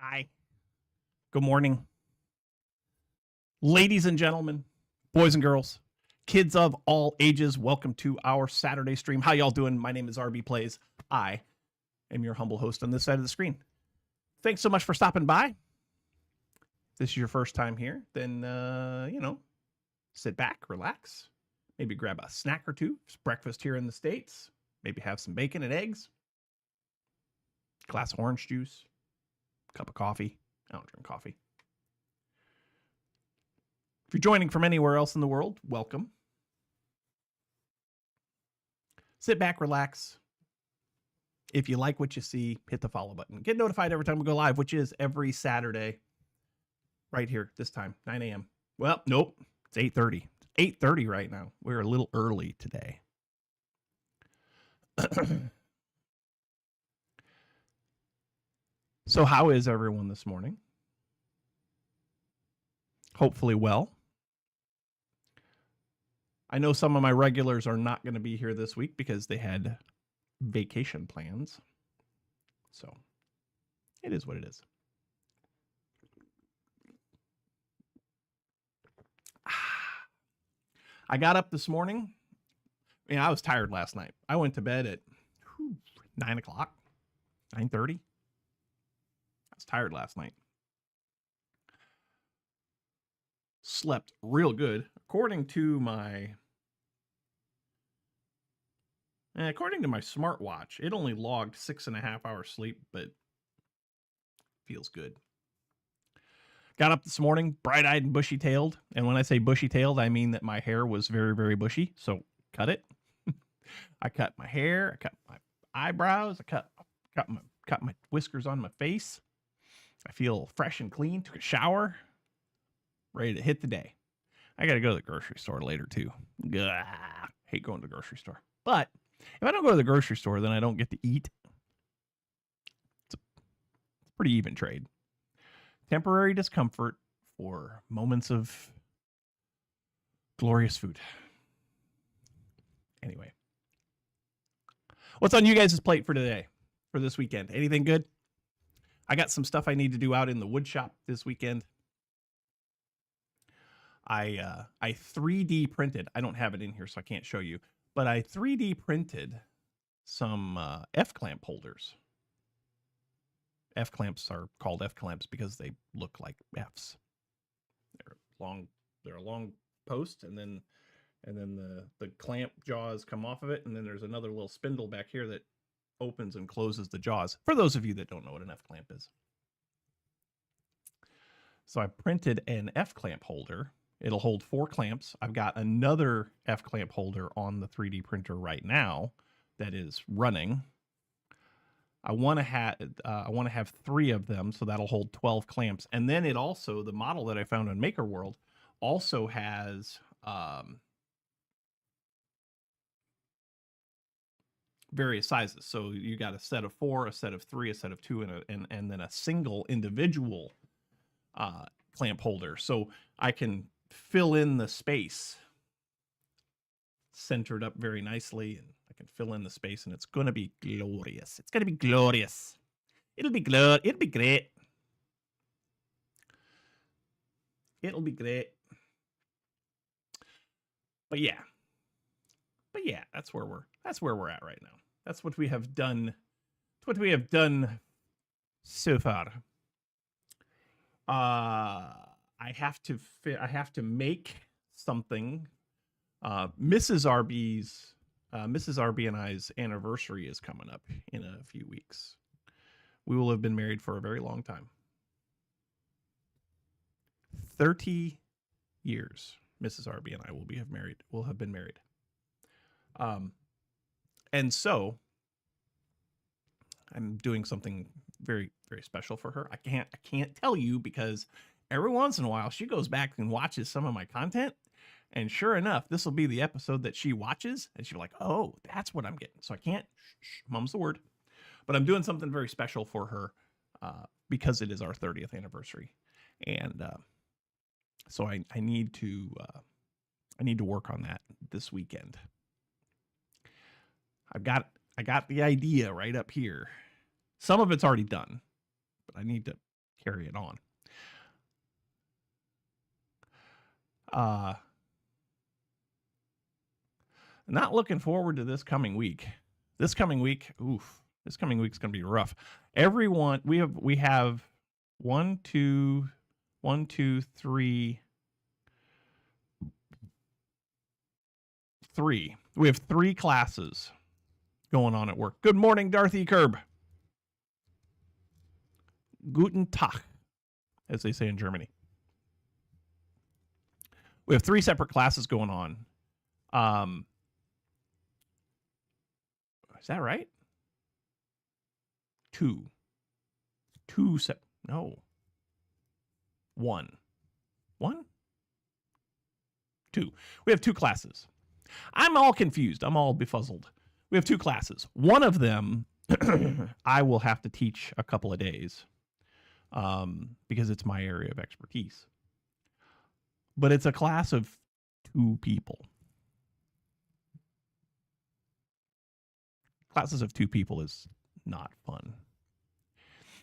Hi. Good morning. Ladies and gentlemen, boys and girls, kids of all ages, welcome to our Saturday stream. How y'all doing? My name is rbPlays. I am your humble host on this side of the screen. Thanks so much for stopping by. If this is your first time here, then, sit back, relax, maybe grab a snack or two. It's breakfast here in the States. Maybe have some bacon and eggs, glass of orange juice, cup of coffee. I don't drink coffee. If you're joining from anywhere else in the world, welcome. Sit back, relax. If you like what you see, hit the follow button. Get notified every time we go live, which is every Saturday, right here, this time, 9 a.m. Well, nope, it's 8:30. It's 8:30 right now. We're a little early today. So how is everyone this morning? Hopefully well. I know some of my regulars are not going to be here this week because they had vacation plans. So it is what it is. I got up this morning. I was tired last night. I went to bed at 9 o'clock, 9:30. I was tired last night. Slept real good. According to my smartwatch, it only logged 6.5 hours sleep, but feels good. Got up this morning, bright-eyed and bushy-tailed. And when I say bushy-tailed, I mean that my hair was very, very bushy. So cut it. I cut my hair. I cut my eyebrows. I cut my whiskers on my face. I feel fresh and clean. Took a shower. Ready to hit the day. I got to go to the grocery store later too. Gah, hate going to the grocery store. But if I don't go to the grocery store, then I don't get to eat. It's a pretty even trade. Temporary discomfort for moments of glorious food. Anyway. What's on you guys' plate for today, for this weekend? Anything good? I got some stuff I need to do out in the wood shop this weekend. I 3D printed. I don't have it in here, so I can't show you. But I 3D printed some F-clamp holders. F-clamps are called F-clamps because they look like Fs. They're a long post, and then the clamp jaws come off of it, and then there's another little spindle back here that opens and closes the jaws. For those of you that don't know what an F-clamp is. So I printed an F-clamp holder. It'll hold 4 clamps. I've got another F-clamp holder on the 3D printer right now that is running. I want to have 3 of them, so that'll hold 12 clamps. And then it also, the model that I found on Maker World, also has various sizes. So you got a set of 4, a set of 3, a set of 2, and then a single individual clamp holder. So I can fill in the space, centered up very nicely, and I can fill in the space, and it's going to be glorious. It's going to be glorious. It'll be great. It'll be great. But yeah, that's where we're at right now. That's what we have done. That's what we have done so far. I have to make something. Mrs. RB and I's anniversary is coming up in a few weeks. We will have been married for a very long time. 30 years. Mrs. RB and I will have been married. And so I'm doing something very, very special for her. I can't tell you because every once in a while she goes back and watches some of my content, and sure enough, this will be the episode that she watches, and she'll be like, "Oh, that's what I'm getting." So I can't. Mum's the word. But I'm doing something very special for her because it is our 30th anniversary, and so I need to work on that this weekend. I got the idea right up here. Some of it's already done, but I need to carry it on. Not looking forward to this coming week. This coming week's going to be rough. Everyone, we have 3. We have 3 classes going on at work. Good morning, Dorothy Kerb. Guten Tag, as they say in Germany. We have 3 separate classes going on. Is that right? 2. 1. 2. We have 2 classes. I'm all confused. I'm all befuzzled. We have 2 classes. One of them I will have to teach a couple of days because it's my area of expertise. But it's a class of 2 people. Classes of 2 people is not fun.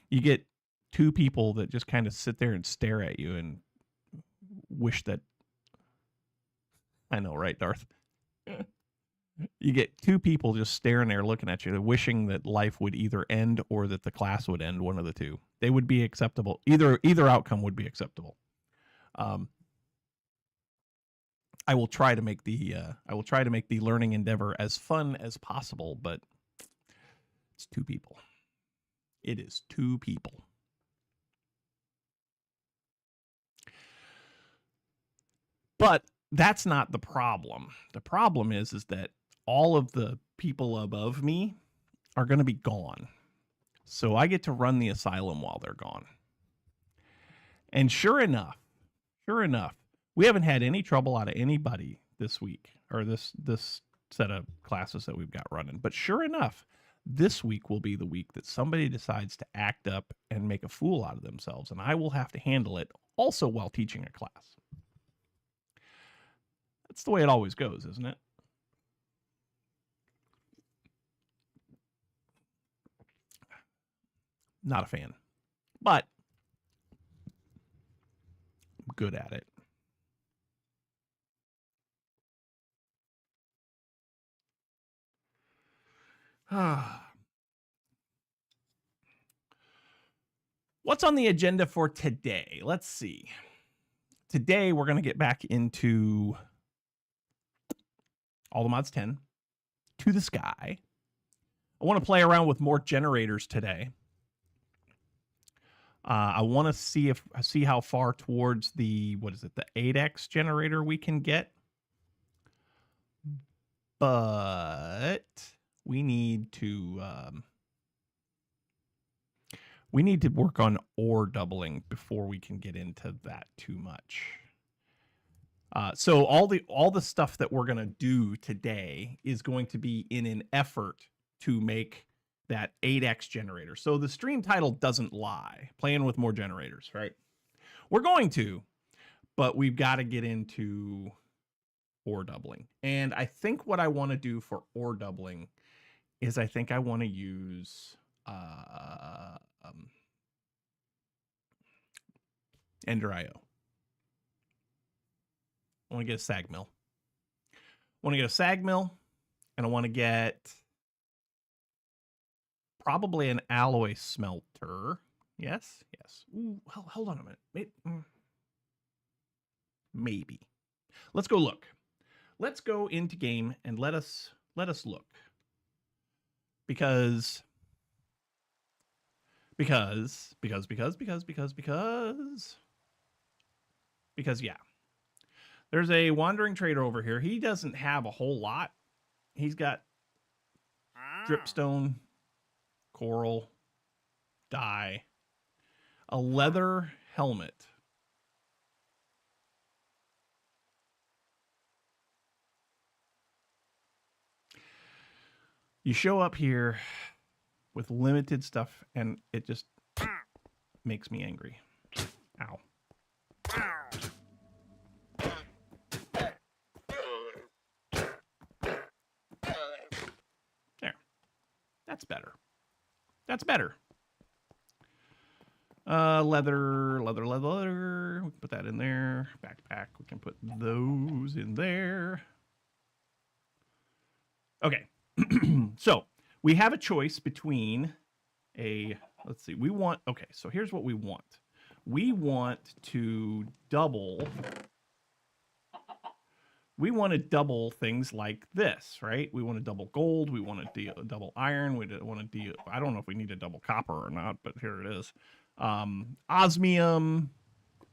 You get 2 people that just kind of sit there and stare at you and wish that... I know, right, Darth? You get 2 people just staring there looking at you, wishing that life would either end or that the class would end, one of the 2. They would be acceptable. Either outcome would be acceptable. I will try to make the learning endeavor as fun as possible, but it's 2 people. It is 2 people. But that's not the problem. The problem is that all of the people above me are going to be gone. So I get to run the asylum while they're gone. And sure enough, we haven't had any trouble out of anybody this week, or this set of classes that we've got running. But sure enough, this week will be the week that somebody decides to act up and make a fool out of themselves, and I will have to handle it also while teaching a class. That's the way it always goes, isn't it? Not a fan, but I'm good at it. What's on the agenda for today? Let's see. Today, we're going to get back into All the Mods 10, To the Sky. I want to play around with more generators today. I want to see how far towards the 8X generator we can get. But we need to work on ore doubling before we can get into that too much. So all the stuff that we're going to do today is going to be in an effort to make that 8X generator. So the stream title doesn't lie. Playing with more generators, right? We're going to, but we've got to get into ore doubling. And I think what I want to do for ore doubling is I think I want to use Ender.io. I want to get a sag mill. And I want to get probably an alloy smelter. Yes. Ooh, hold on a minute. Maybe. Let's go look. Let's go into game and let us look. Because yeah. There's a wandering trader over here. He doesn't have a whole lot. He's got dripstone, coral, dye, a leather helmet. You show up here with limited stuff, and it just makes me angry. Ow. There. That's better. Leather. We can put that in there. Backpack. We can put those in there. Okay. So we have a choice between let's see. Okay, so here's what we want. We want to double things like this, right? We want to double gold. We want to double iron. We want to I don't know if we need a double copper or not, but here it is. Osmium,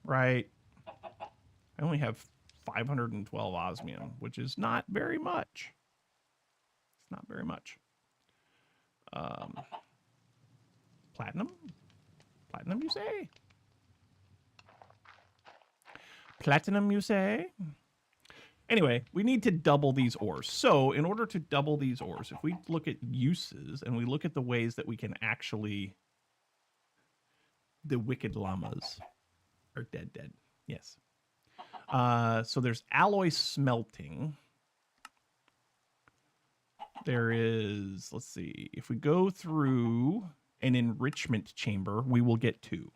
right? I only have 512 osmium, which is not very much. It's not very much. Platinum? Platinum, you say? Platinum, you say? Anyway, we need to double these ores. So in order to double these ores, if we look at uses and we look at the ways that we can actually... The wicked llamas are dead. Yes. So there's alloy smelting. There is, let's see, if we go through an enrichment chamber, we will get 2.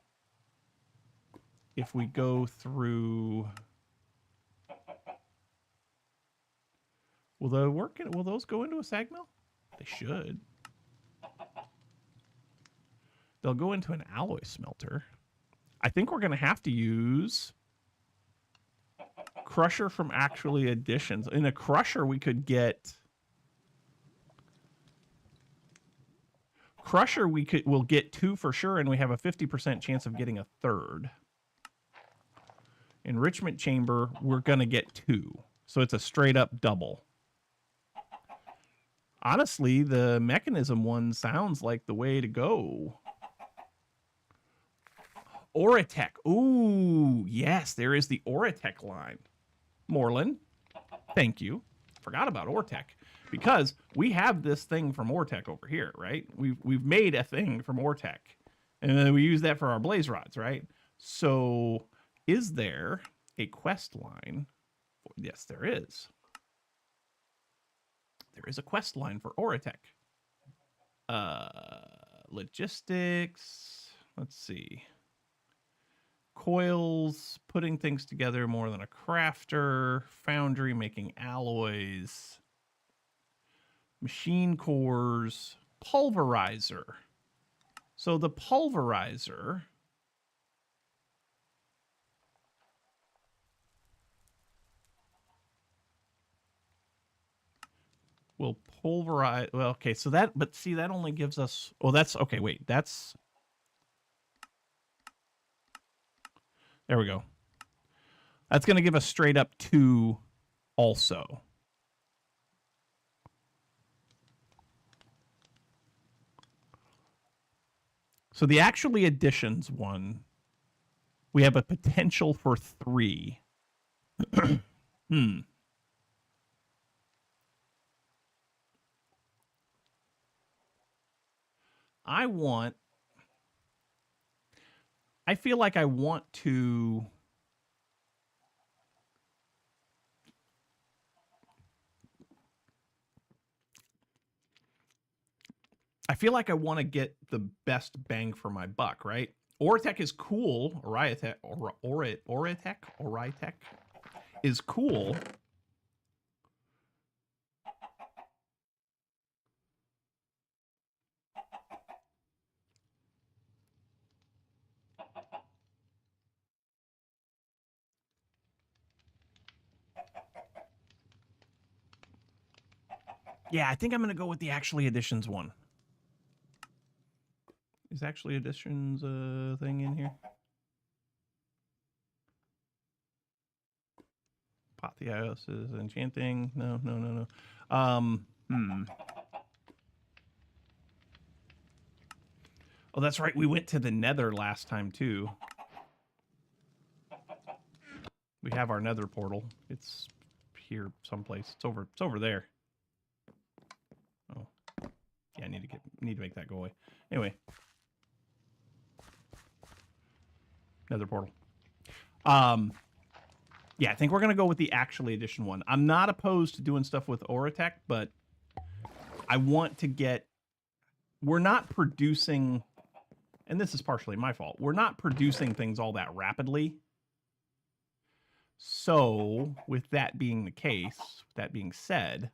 If we go through... Will those go into a sag mill? They should. They'll go into an alloy smelter. I think we're going to have to use crusher from actually additions. In a crusher, we could get... Crusher, we'll get 2 for sure, and we have a 50% chance of getting a 3rd. Enrichment chamber, we're going to get 2. So it's a straight up double. Honestly, the mechanism one sounds like the way to go. Oratech. Ooh, yes, there is the Oratech line. Morlin, thank you. Forgot about Oratech. Because we have this thing from Oratech over here, right? We've made a thing from Oratech. And then we use that for our blaze rods, right? So is there a quest line? Yes, there is. There is a quest line for Oratech. Logistics. Let's see. Coils, putting things together more than a crafter. Foundry, making alloys. Machine cores. Pulverizer. So the pulverizer... will pulverize... Well, okay, so that... But see, that only gives us... Oh, that's... Okay, wait, that's... There we go. That's going to give us straight up 2 also. So the actually additions one, we have a potential for 3. I feel like I want to... I feel like I want to get the best bang for my buck, right? Oratech is cool. Oratech is cool. Yeah, I think I'm going to go with the actually additions one. Is actually additions a thing in here? Apotheos is enchanting. No. Oh, that's right. We went to the Nether last time too. We have our Nether portal. It's here someplace. It's over there. Oh, yeah. I need to make that go away. Anyway, Nether portal. Yeah, I think we're gonna go with the actually edition one. I'm not opposed to doing stuff with Oratech, but I want to get... We're not producing and this is partially my fault, we're not producing things all that rapidly. So with that being the case, that being said,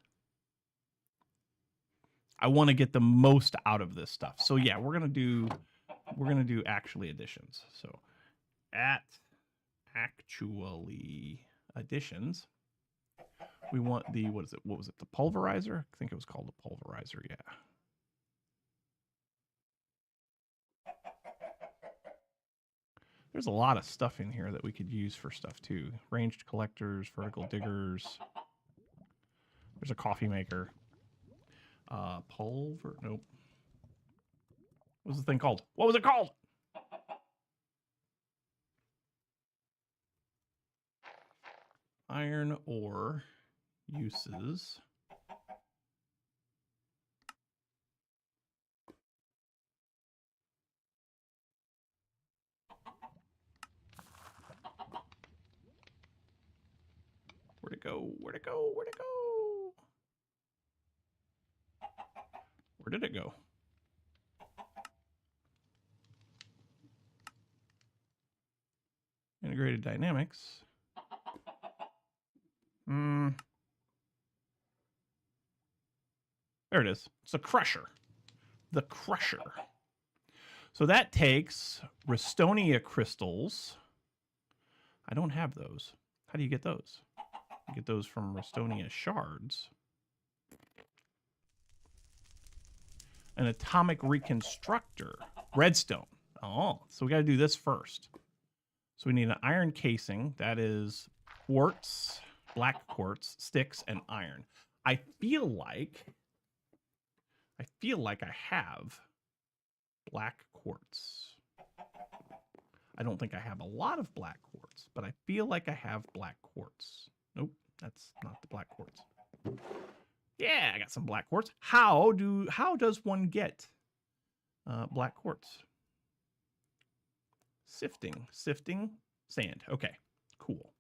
I want to get the most out of this stuff. So yeah, we're gonna do actually additions. So at actually additions, we want the, what was it? The pulverizer? I think it was called the pulverizer, yeah. There's a lot of stuff in here that we could use for stuff too. Ranged collectors, vertical diggers. There's a coffee maker. Nope. What was the thing called? What was it called? Iron ore uses. Where'd it go? Where'd it go? Where'd it go? Where did it go? Integrated dynamics. There it is. It's a crusher. The crusher. So that takes Restonia crystals. I don't have those. How do you get those? You get those from Restonia shards. An atomic reconstructor. Redstone. Oh, so we got to do this first. So we need an iron casing. That is quartz, black quartz, sticks, and iron. I feel like I have black quartz. I don't think I have a lot of black quartz, but I feel like I have black quartz. Nope, that's not the black quartz. Yeah, I got some black quartz. How does one get black quartz? Sifting, sand. Okay, cool.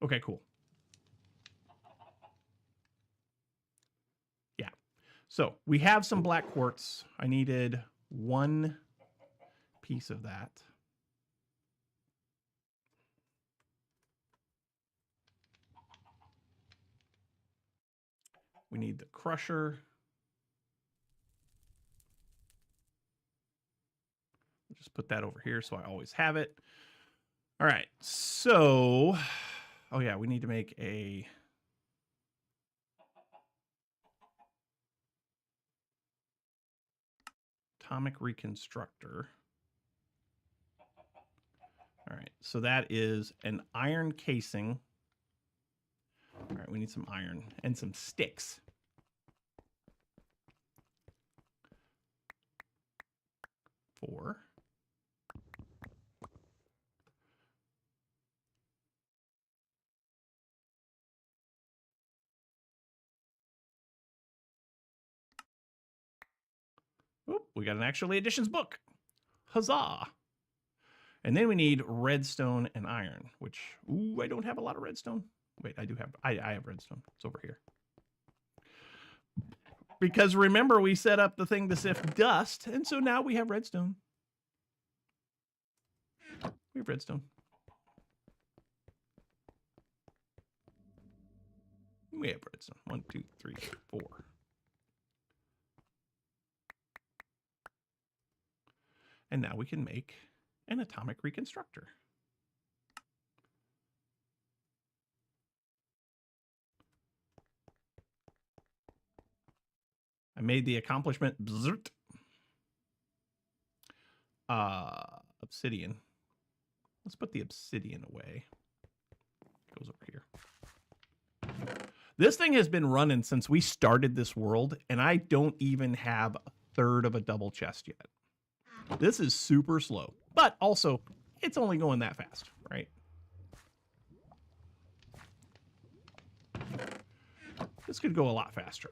Okay, cool. Yeah. So we have some black quartz. I needed 1 piece of that. We need the crusher. Just put that over here so I always have it. All right, so, oh yeah, we need to make a atomic reconstructor. All right, so that is an iron casing. All right, we need some iron and some sticks. Four. Oop, we got an actually additions book. Huzzah. And then we need redstone and iron, which, ooh, I don't have a lot of redstone. Wait, I do have, I have redstone. It's over here. Because remember, we set up the thing to sift dust, and so now we have redstone. We have redstone. We have redstone. 1, 2, 3, 4. And now we can make an atomic reconstructor. I made the accomplishment. Bzzzt. Obsidian. Let's put the obsidian away. It goes over here. This thing has been running since we started this world, and I don't even have a third of a double chest yet. This is super slow, but also it's only going that fast, right? This could go a lot faster.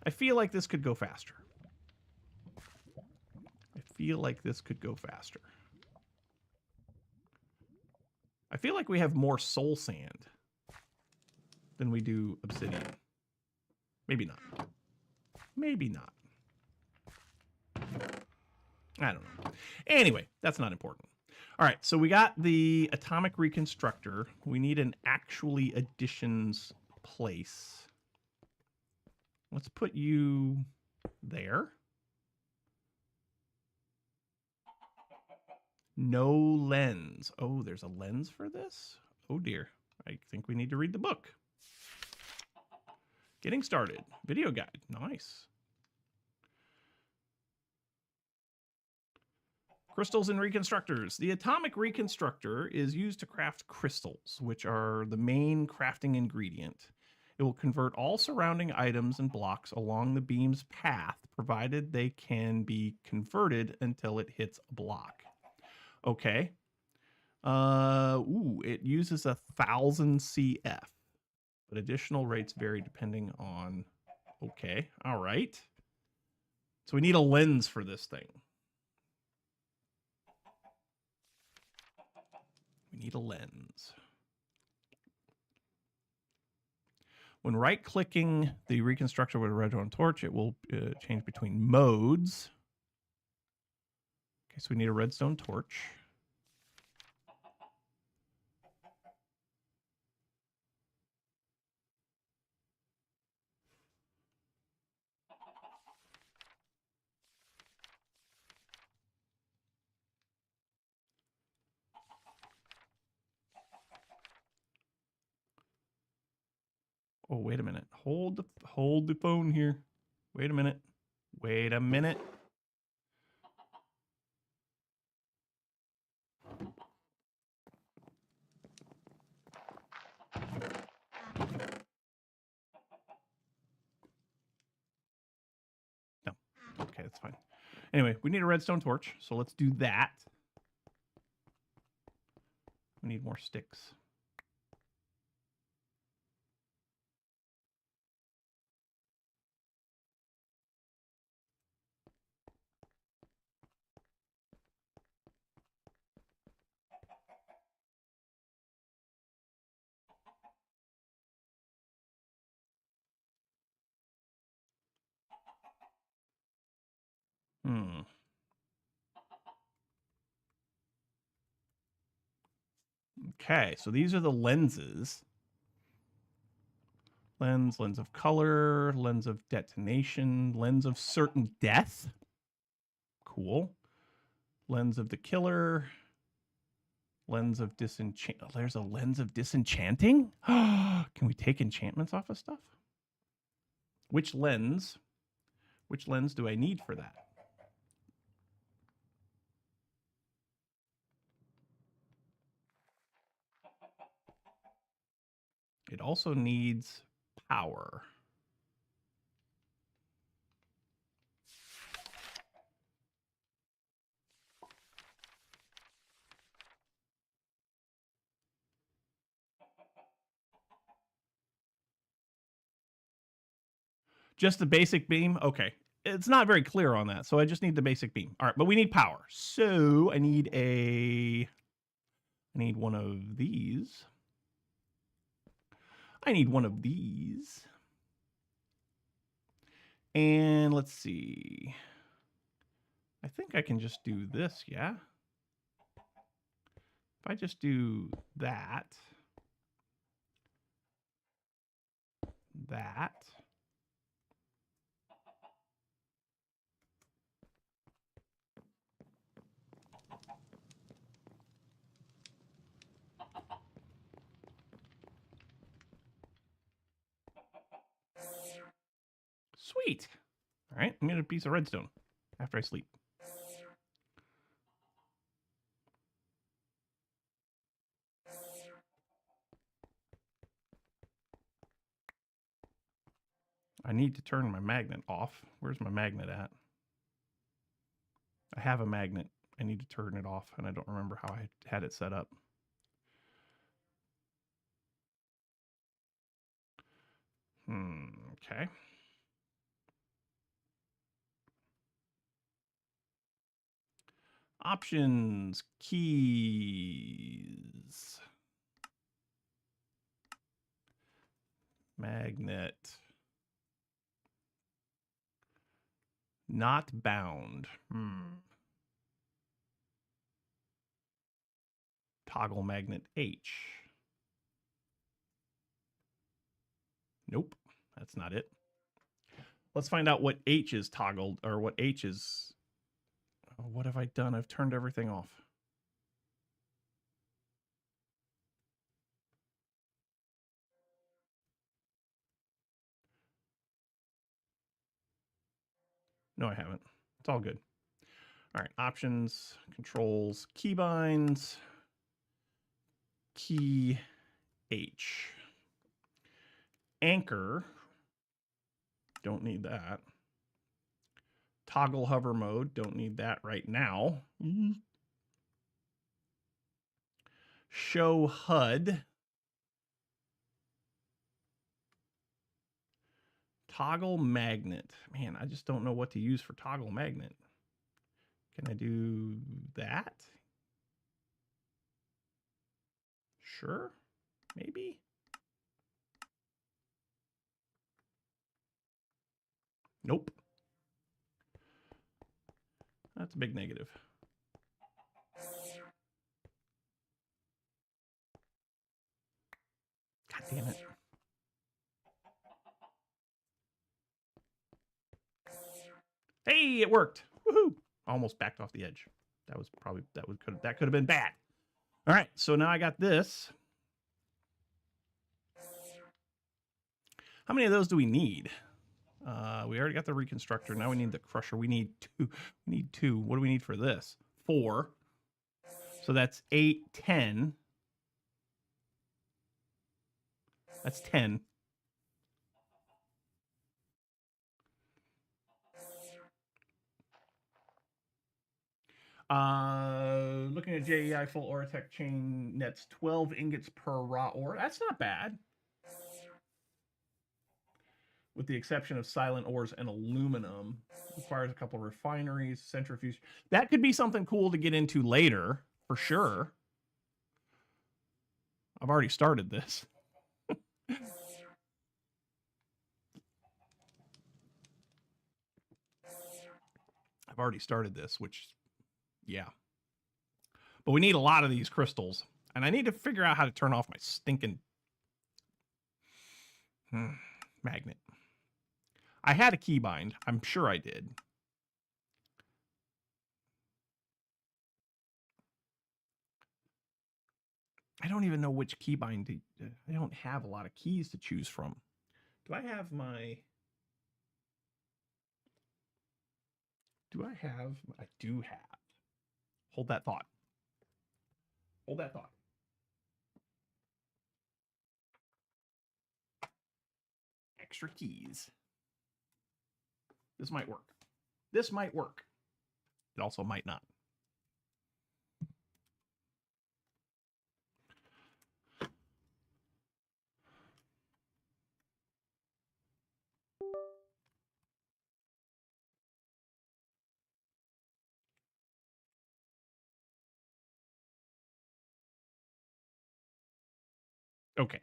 I feel like this could go faster. I feel like this could go faster. I feel like we have more soul sand than we do obsidian. Maybe not. Maybe not. I don't know. Anyway, that's not important. All right, so we got the atomic reconstructor. We need an actually additions place. Let's put you there. No lens. Oh, there's a lens for this? Oh dear. I think we need to read the book. Getting started. Video guide. Nice. Crystals and reconstructors. The atomic reconstructor is used to craft crystals, which are the main crafting ingredient. It will convert all surrounding items and blocks along the beam's path, provided they can be converted until it hits a block. Okay. It uses 1,000 CF, but additional rates vary depending on. Okay, all right. So we need a lens for this thing. We need a lens. When right-clicking the reconstructor with a redstone torch, it will change between modes. Okay, so we need a redstone torch. Oh, wait a minute. Hold the phone here. Wait a minute. Wait a minute. No. Okay, that's fine. Anyway, we need a redstone torch, so let's do that. We need more sticks. Okay, so these are the lenses. Lens of color, lens of detonation, lens of certain death. Cool. Lens of the killer. Lens of disenchant. Oh, there's a lens of disenchanting? Can we take enchantments off of stuff? Which lens do I need for that? It also needs power. Just the basic beam? Okay. It's not very clear on that, so I just need the basic beam. All right, but we need power. So I need one of these. I need one of these. And let's see. I think I can just do this, yeah? If I just do that. Sweet. All right, I'm going to get a piece of redstone after I sleep. I need to turn my magnet off. Where's my magnet at? I have a magnet. I need to turn it off, and I don't remember how I had it set up. Okay. Options, keys, magnet, not bound. toggle magnet H. Nope, that's not it. Let's find out what H is toggled, or what H is. Oh, what have I done? I've turned everything off. No, I haven't. It's all good. All right, options, controls, keybinds, key H. Anchor, don't need that. Toggle hover mode, don't need that right now. Show HUD. Toggle magnet. Man, I just don't know what to use for toggle magnet. Can I do that? Sure, maybe. Nope. That's a big negative. God damn it. Hey, it worked. Woohoo. Almost backed off the edge. That could have been bad. All right, so now I got this. How many of those do we need? We already got the reconstructor. Now we need the crusher. We need two. We need two. What do we need for this? 4. So that's 8, 10. That's 10. Looking at JEI full Oratech chain nets 12 ingots per raw ore. That's not bad. With the exception of silent ores and aluminum. Requires a couple of refineries, centrifuge. That could be something cool to get into later, for sure. I've already started this. I've already started this, which, yeah. But we need a lot of these crystals. And I need to figure out how to turn off my stinking magnet. I had a keybind. I'm sure I did. I don't even know which keybind to, I don't have a lot of keys to choose from. Do I have my... I do have. Hold that thought. Hold that thought. Extra keys. This might work. This might work. It also might not. Okay.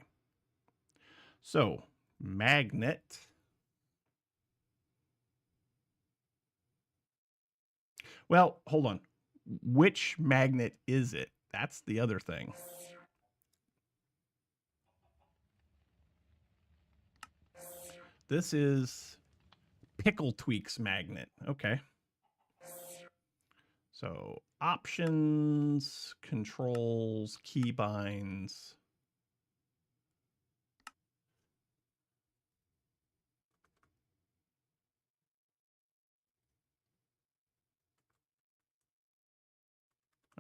So, magnet. Well, hold on. Which magnet is it? That's the other thing. This is Pickle Tweaks magnet. Okay. So options, controls, keybinds.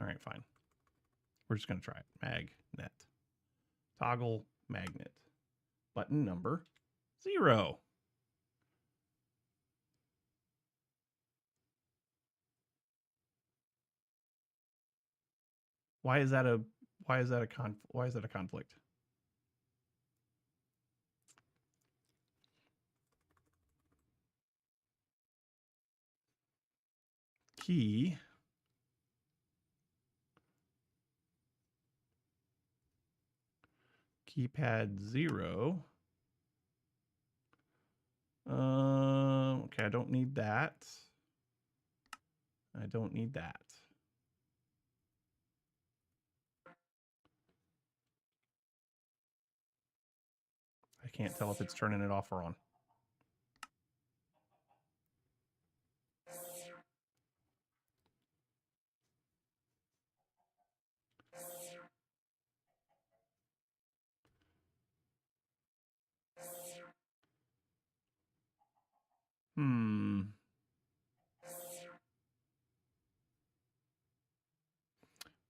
All right, fine. We're just going to try it. Magnet. Toggle magnet. Button number 0. Why is that a conflict? Key keypad 0. Okay, I don't need that. I don't need that. I can't tell if it's turning it off or on.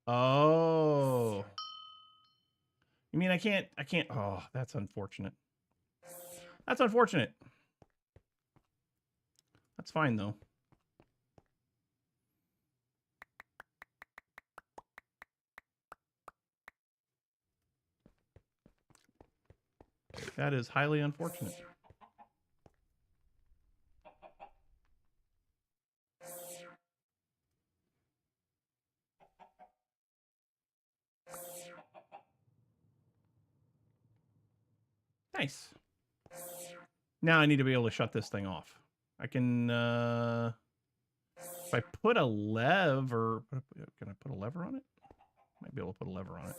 Oh. You mean I can't, oh, that's unfortunate. That's unfortunate. That's fine though. That is highly unfortunate. Nice. Now I need to be able to shut this thing off. I can, if I put a lever, can I put a lever on it? Might be able to put a lever on it.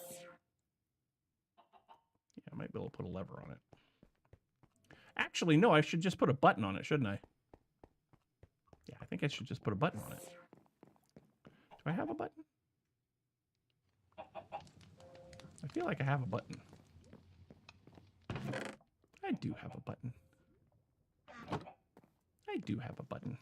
Yeah, I might be able to put a lever on it. Actually, no, I should just put a button on it, shouldn't I? Yeah, I think I should just put a button on it. Do I have a button? I feel like I have a button. I do have a button. I do have a button.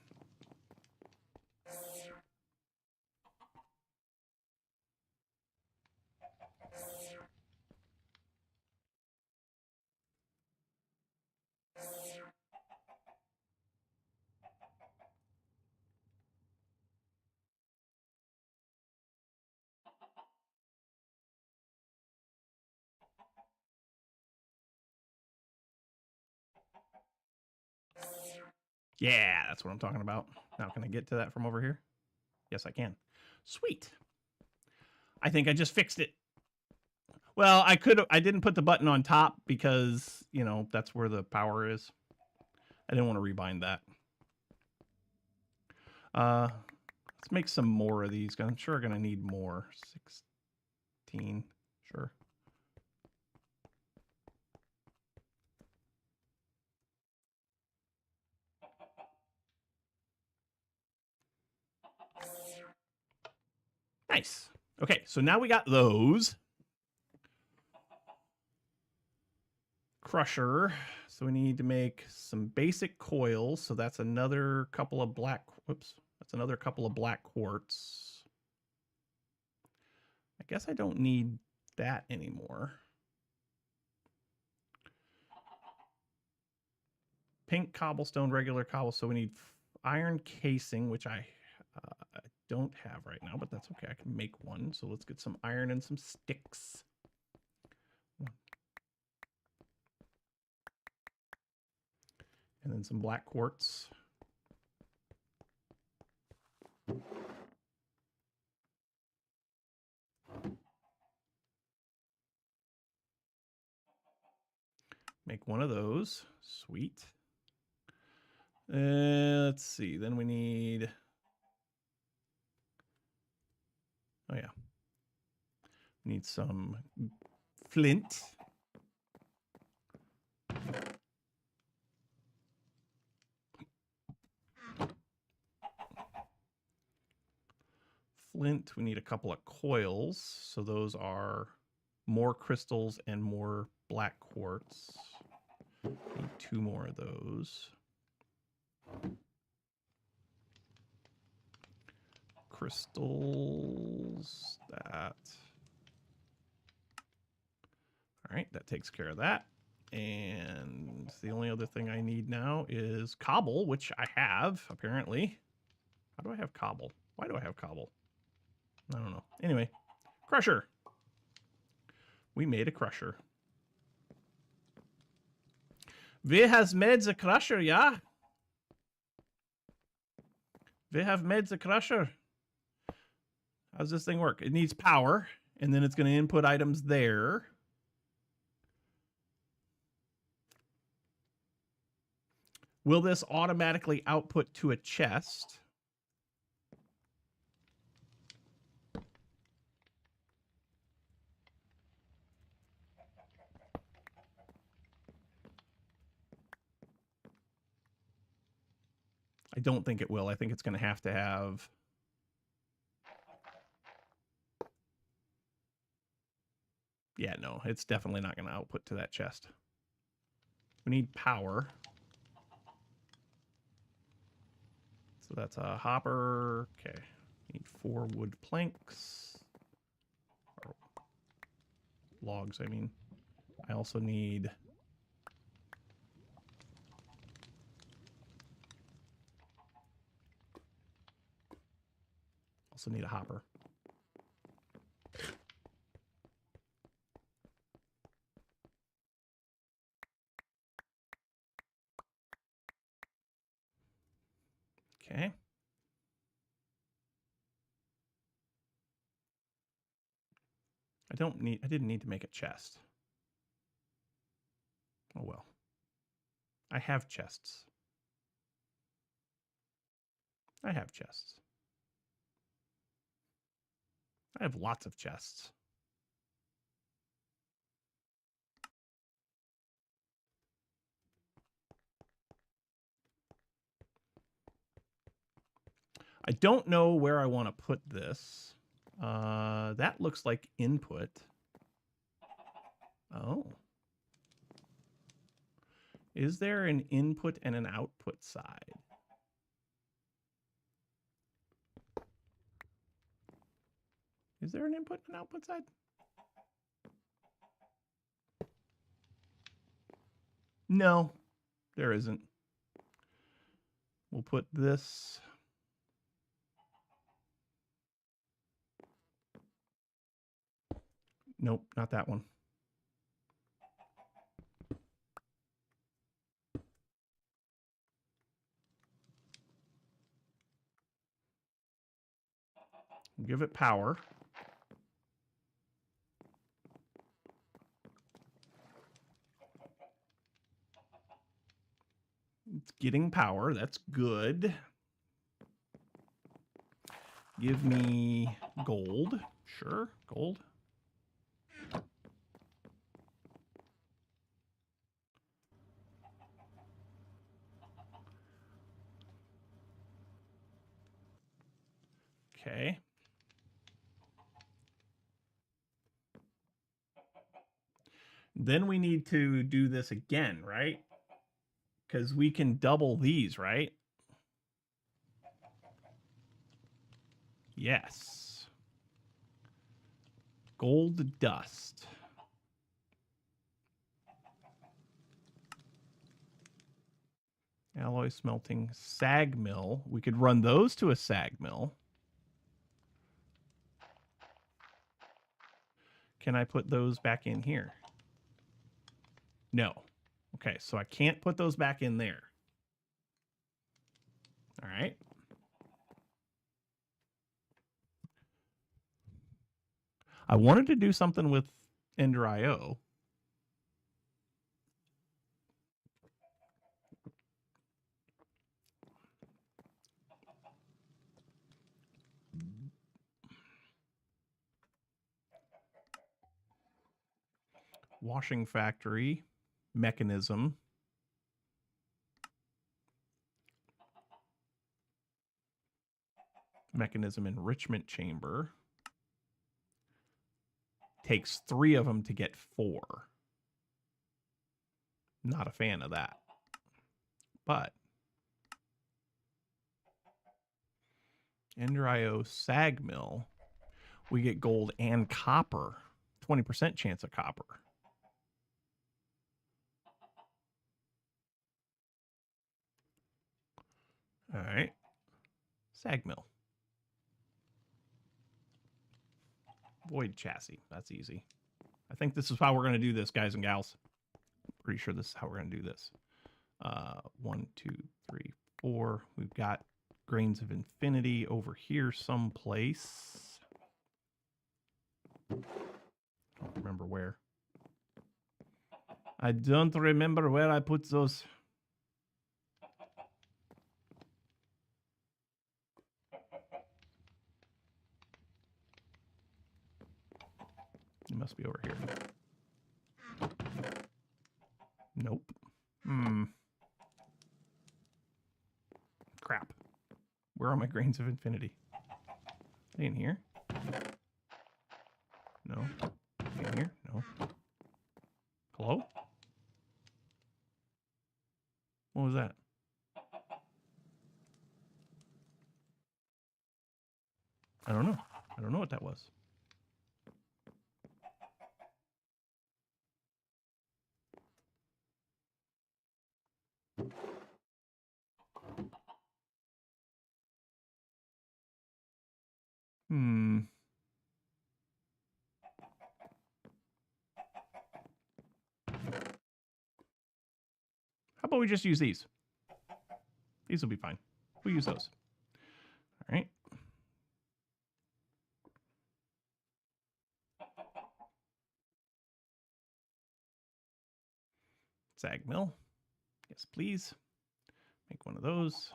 Yeah, that's what I'm talking about. Now, can I get to that from over here? Yes, I can. Sweet. I think I just fixed it. Well, I didn't put the button on top because, you know, that's where the power is. I didn't want to rebind that. Let's make some more of these. I'm sure I'm going to need more. 16. Sure. Nice. Okay, so now we got those. Crusher. So we need to make some basic coils. So that's another couple of black, whoops. That's another couple of black quartz. I guess I don't need that anymore. Pink cobblestone, regular cobblestone. So we need iron casing, which I don't have right now, but that's okay. I can make one. So let's get some iron and some sticks. And then some black quartz. Make one of those. Sweet. Let's see. Then we need... Oh, yeah. We need some flint. Flint, we need a couple of coils. So those are more crystals and more black quartz. Need 2 more of those. Crystals, that. All right, that takes care of that. And the only other thing I need now is cobble, which I have, apparently. How do I have cobble? Why do I have cobble? I don't know. Anyway, crusher. We made a crusher. We has made the crusher, yeah? We have made the crusher. How does this thing work? It needs power, and then it's going to input items there. Will this automatically output to a chest? I don't think it will. I think it's going to have... Yeah, no, it's definitely not going to output to that chest. We need power. So that's a hopper. Okay. Need 4 wood planks. Or logs, I mean. I also need... Also need a hopper. Okay. I didn't need to make a chest. Oh well. I have chests. I have chests. I have lots of chests. I don't know where I want to put this. That looks like input. Oh. Is there an input and an output side? Is there an input and output side? No, there isn't. We'll put this... Nope, not that one. Give it power. It's getting power. That's good. Give me gold. Sure, gold. Okay. Then we need to do this again, right? Because we can double these, right? Yes. Gold dust. Alloy smelting, sag mill. We could run those to a sag mill. Can I put those back in here? No. Okay, so I can't put those back in there. All right. I wanted to do something with Ender IO. Washing factory, mechanism. Mechanism enrichment chamber. Takes 3 of them to get 4. Not a fan of that. But Ender IO sag mill, we get gold and copper. 20% chance of copper. All right. Sag mill. Void chassis. That's easy. I think this is how we're going to do this, guys and gals. Pretty sure this is how we're going to do this. 1, 2, 3, 4. We've got grains of infinity over here someplace. Don't remember where. I don't remember where I put those. It must be over here. Nope. Crap. Where are my grains of infinity? Are they in here? No. In here? No. Hello? What was that? I don't know. I don't know what that was. How about we just use these? These will be fine. We'll use those. All right. Sag mill. Yes, please. Make one of those.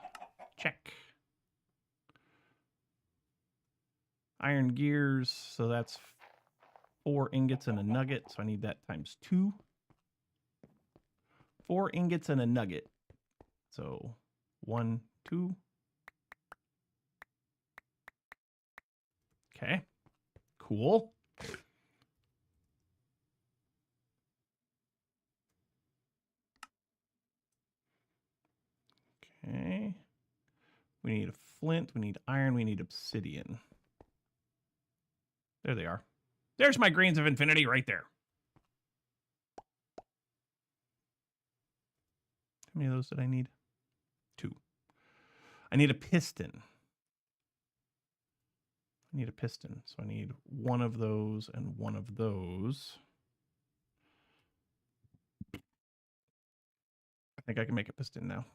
Check. Iron gears. So that's 4 ingots and a nugget. So I need that times 2. 4 ingots and a nugget. So 1, 2. Okay. Cool. Okay. We need a flint. We need iron. We need obsidian. There they are. There's my grains of infinity right there. How many of those did I need? 2. I need a piston. I need a piston. So I need one of those and one of those. I think I can make a piston now.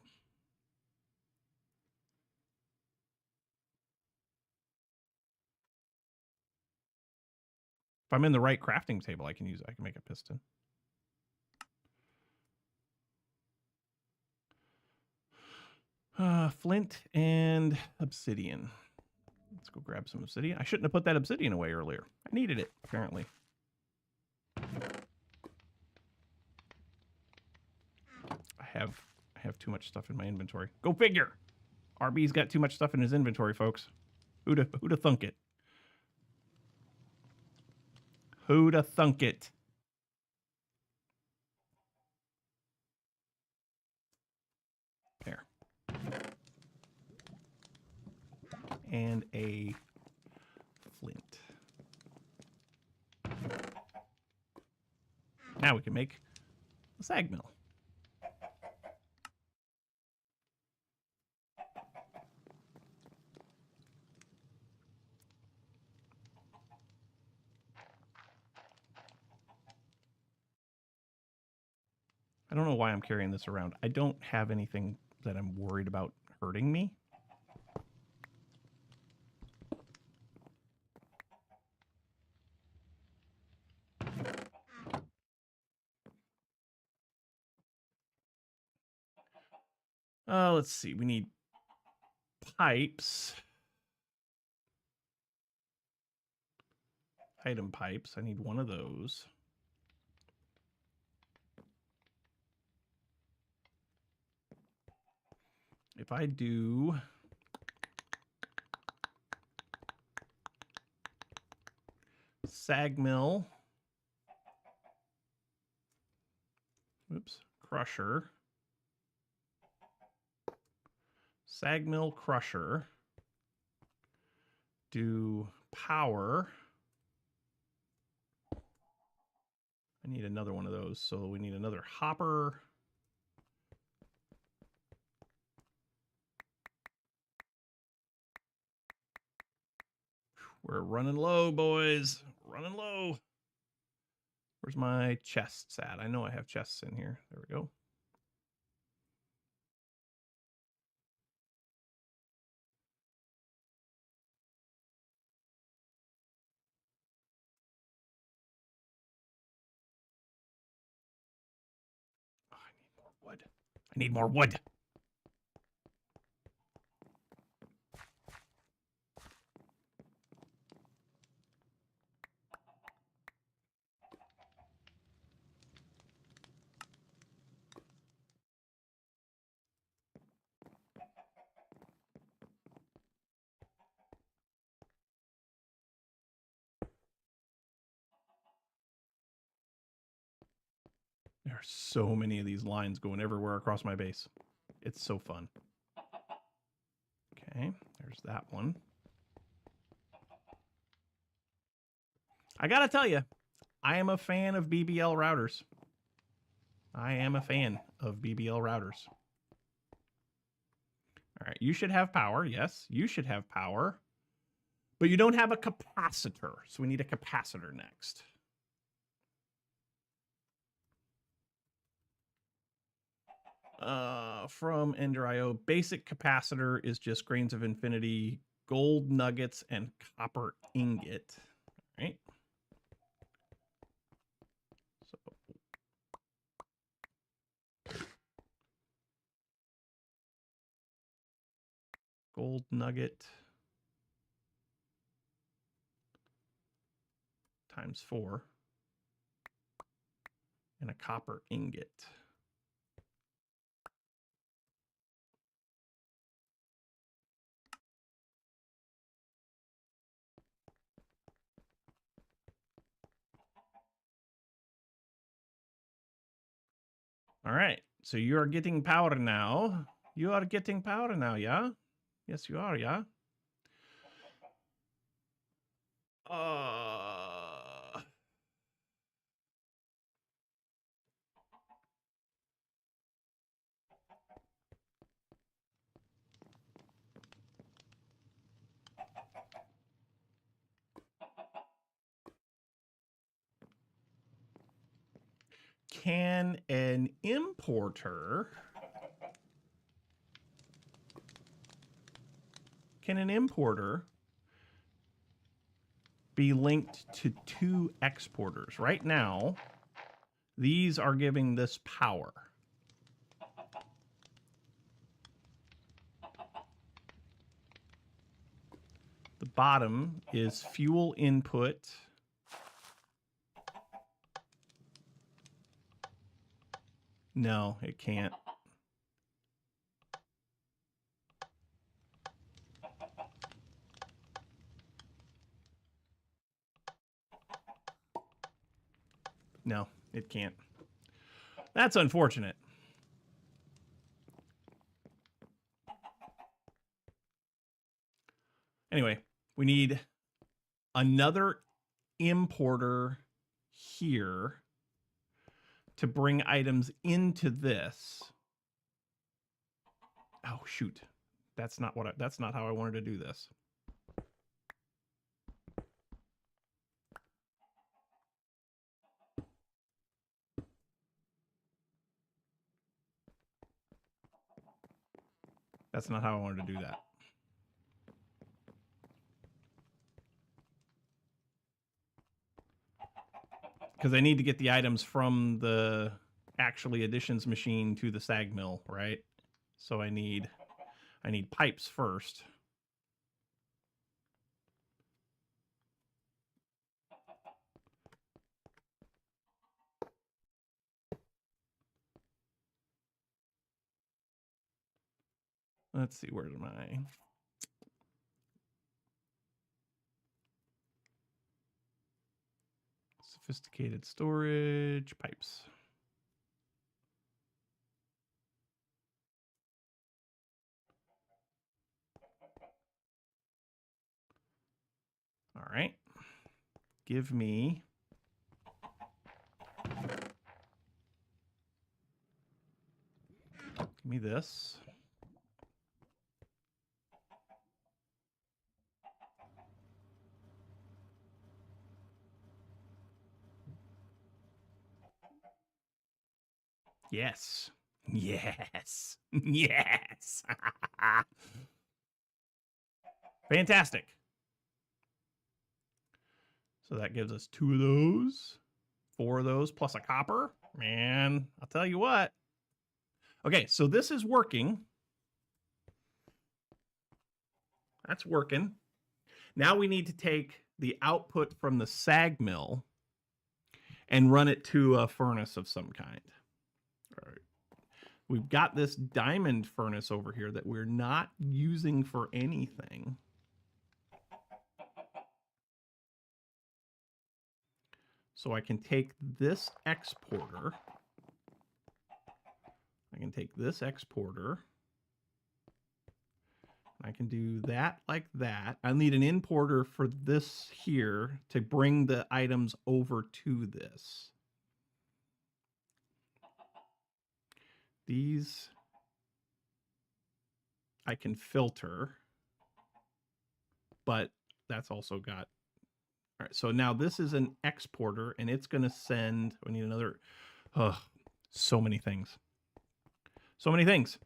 If I'm in the right crafting table, I can make a piston. Flint and obsidian. Let's go grab some obsidian. I shouldn't have put that obsidian away earlier. I needed it, apparently. I have too much stuff in my inventory. Go figure. RB's got too much stuff in his inventory, folks. Who'da thunk it? Who'da thunk it? There. And a flint. Now we can make a sag mill. I don't know why I'm carrying this around. I don't have anything that I'm worried about hurting me. Let's see. We need pipes. Item pipes. I need one of those. If I do sag mill, oops, crusher, sag mill crusher, do power. I need another one of those, so we need another hopper. We're running low, boys. Running low. Where's my chests at? I know I have chests in here. There we go. Oh, I need more wood. I need more wood. There are so many of these lines going everywhere across my base. It's so fun. Okay, there's that one. I gotta tell you, I am a fan of BBL routers. I am a fan of BBL routers. All right, you should have power. Yes, you should have power. But you don't have a capacitor, so we need a capacitor next. From Ender.io, basic capacitor is just grains of infinity, gold nuggets, and copper ingot. All right. So gold nugget times 4 and a copper ingot. All right, so you are getting power now. You are getting power now, yeah? Yes, you are, yeah? Can an importer be linked to two exporters? Right now, these are giving this power. The bottom is fuel input. No, it can't. No, it can't. That's unfortunate. Anyway, we need another importer here to bring items into this. Oh shoot. That's not how I wanted to do this. That's not how I wanted to do that. Because I need to get the items from the actually additions machine to the sag mill, right? So I need pipes first. Let's see, where's my... Sophisticated storage pipes. All right. Give me this. Yes. Yes. Yes. Fantastic. So that gives us 2 of those, 4 of those, plus a copper. Man, I'll tell you what. Okay, so this is working. That's working. Now we need to take the output from the sag mill and run it to a furnace of some kind. All right. We've got this diamond furnace over here that we're not using for anything. So I can take this exporter I can take this exporter. I can do that like that. I need an importer for this here to bring the items over to this. These I can filter, but that's also got... All right, so now this is an exporter, and it's going to send... We need another... Oh, so many things. So many things.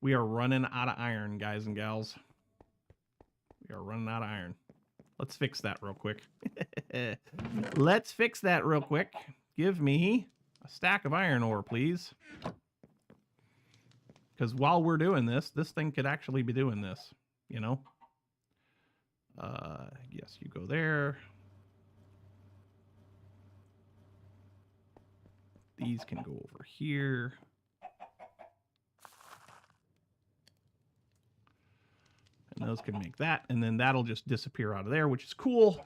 We are running out of iron, guys and gals. We are running out of iron. Let's fix that real quick. Let's fix that real quick. Give me a stack of iron ore, please. Because while we're doing this, this thing could actually be doing this, you know? Yes, you go there. These can go over here. And those can make that, and then that'll just disappear out of there, which is cool.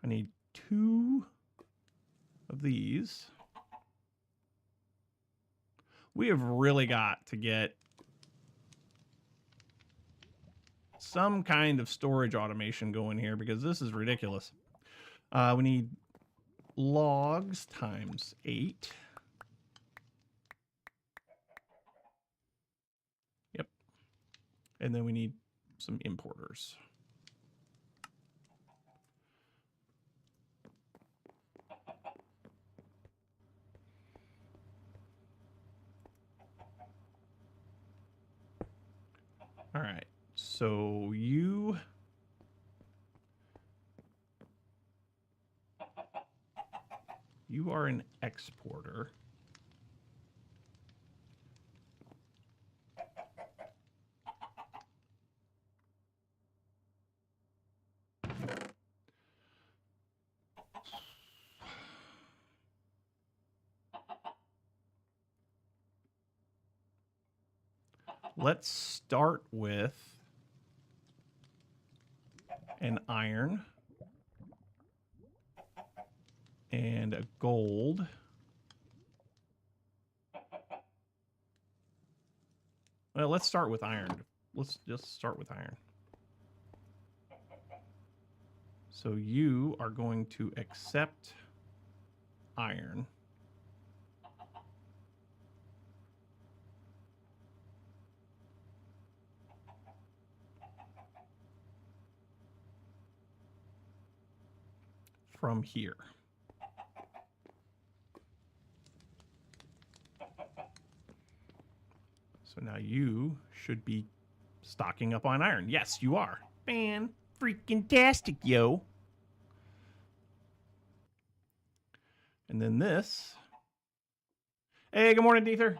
I need 2 of these. We have really got to get some kind of storage automation going here because this is ridiculous. We need logs times 8. Yep. And then we need some importers. All right. So you are an exporter. Let's start with an iron and a gold. Well, let's start with iron. Let's just start with iron. So you are going to accept iron. From here. So now you should be stocking up on iron. Yes, you are. Man, freaking tastic, yo. And then this. Hey, good morning, Deether.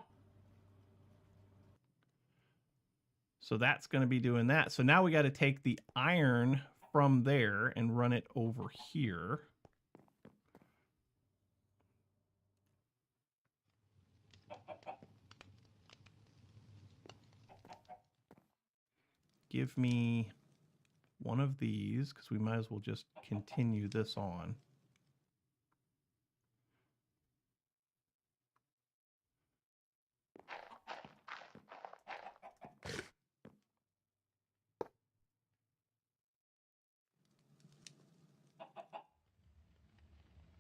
So that's going to be doing that. So now we got to take the iron from there and run it over here. Give me one of these because we might as well just continue this on.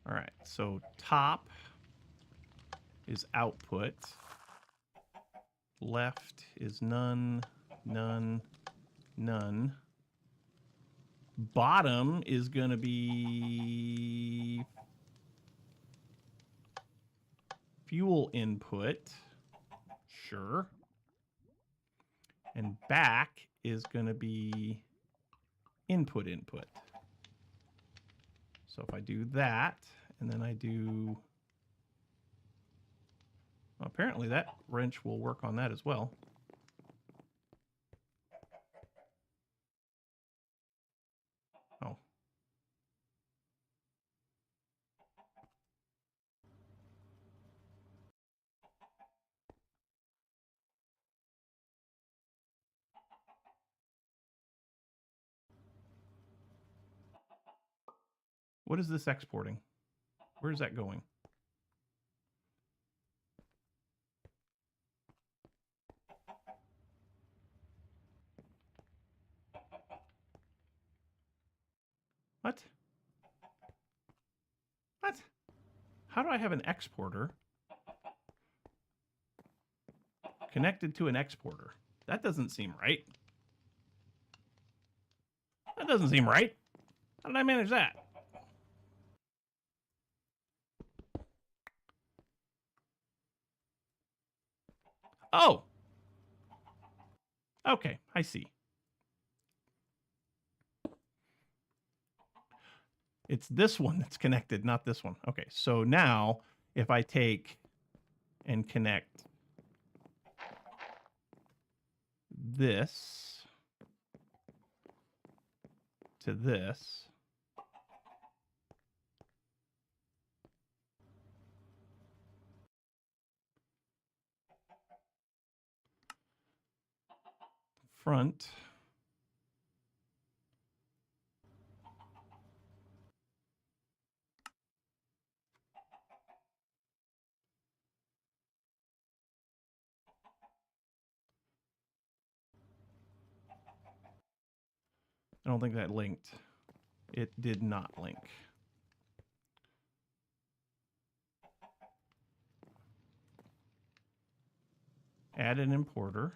All right, so top is output. Left is none, none, none. Bottom is going to be fuel input. Sure. And back is going to be input. So if I do that, and then I do... Apparently that wrench will work on that as well. Oh. What is this exporting? Where is that going? What? What? How do I have an exporter connected to an exporter? That doesn't seem right. That doesn't seem right. How did I manage that? Oh. Okay, I see. It's this one that's connected, not this one. Okay, so now if I take and connect this to this, front, I don't think that linked. It did not link. Add an importer.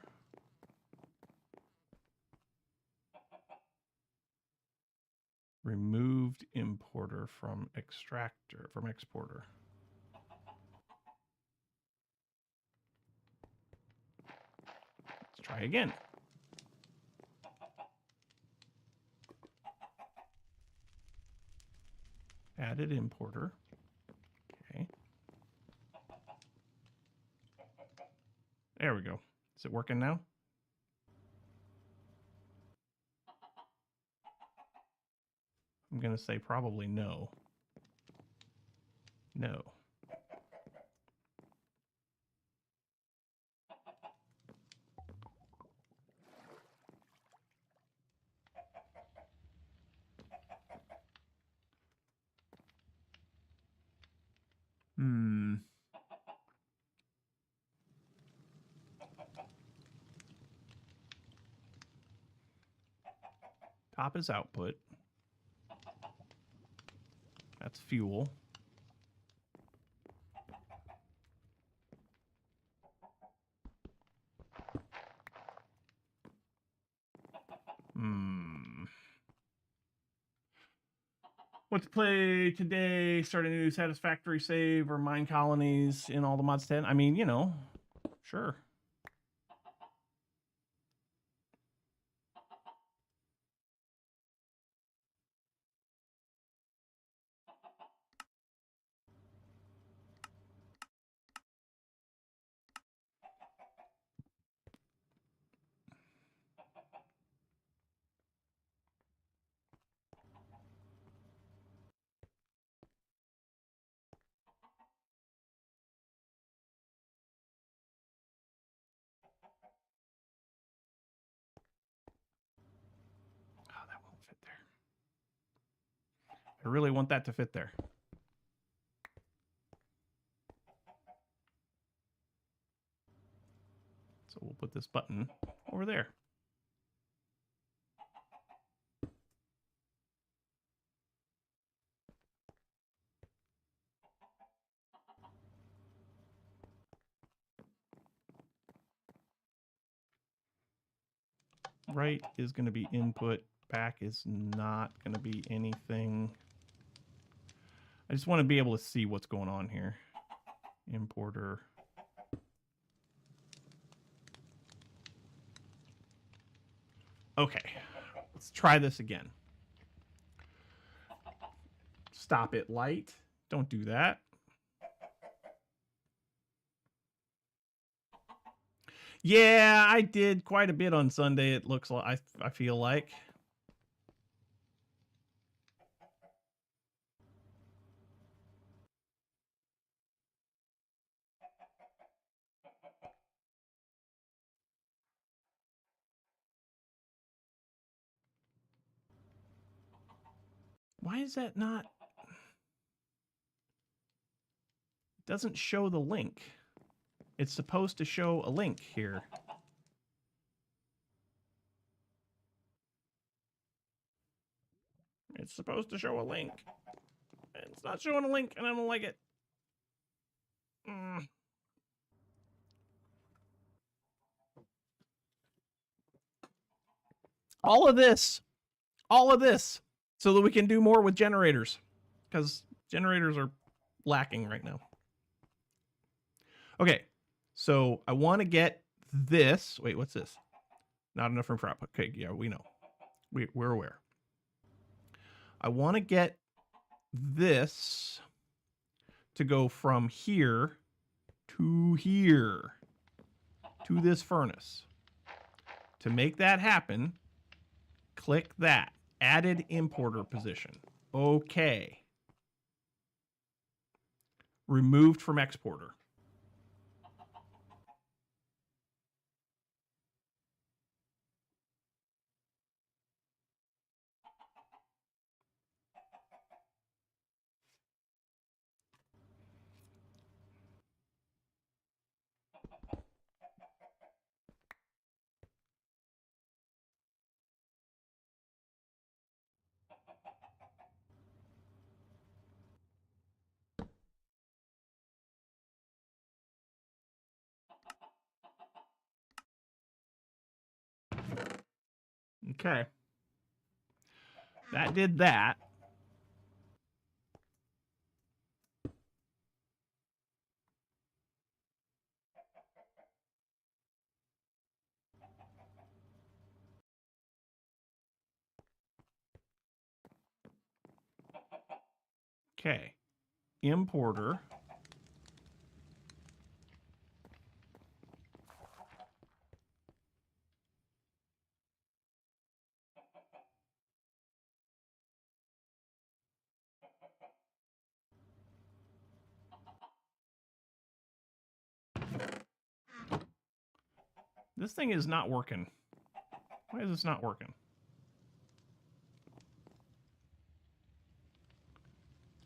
Removed importer from extractor, from exporter. Let's try again. Added importer. Okay. There we go. Is it working now? I'm going to say probably no. No. Top is output. That's fuel. What to play today? Start a new satisfactory save or mine colonies in all the mods 10? I mean, you know, sure. Oh, that won't fit there. I really want that to fit there. So we'll put this button over there. Right is going to be input. Back is not going to be anything. I just want to be able to see what's going on here. Importer. Okay, let's try this again. Stop it light. Don't do that. Yeah, I did quite a bit on Sunday. It looks like I feel like. Why is that not? doesn't show the link. It's supposed to show a link here. It's supposed to show a link. It's not showing a link, and I don't like it. All of this, so that we can do more with generators, because generators are lacking right now. Okay, so I want to get this. Wait, what's this? Not enough room for output. Okay, yeah, we know. We're aware. I want to get this to go from here to here to this furnace. To make that happen, click that. Added importer position. Okay. Removed from exporter. Okay. That did that. Okay. Importer. This thing is not working. Why is this not working?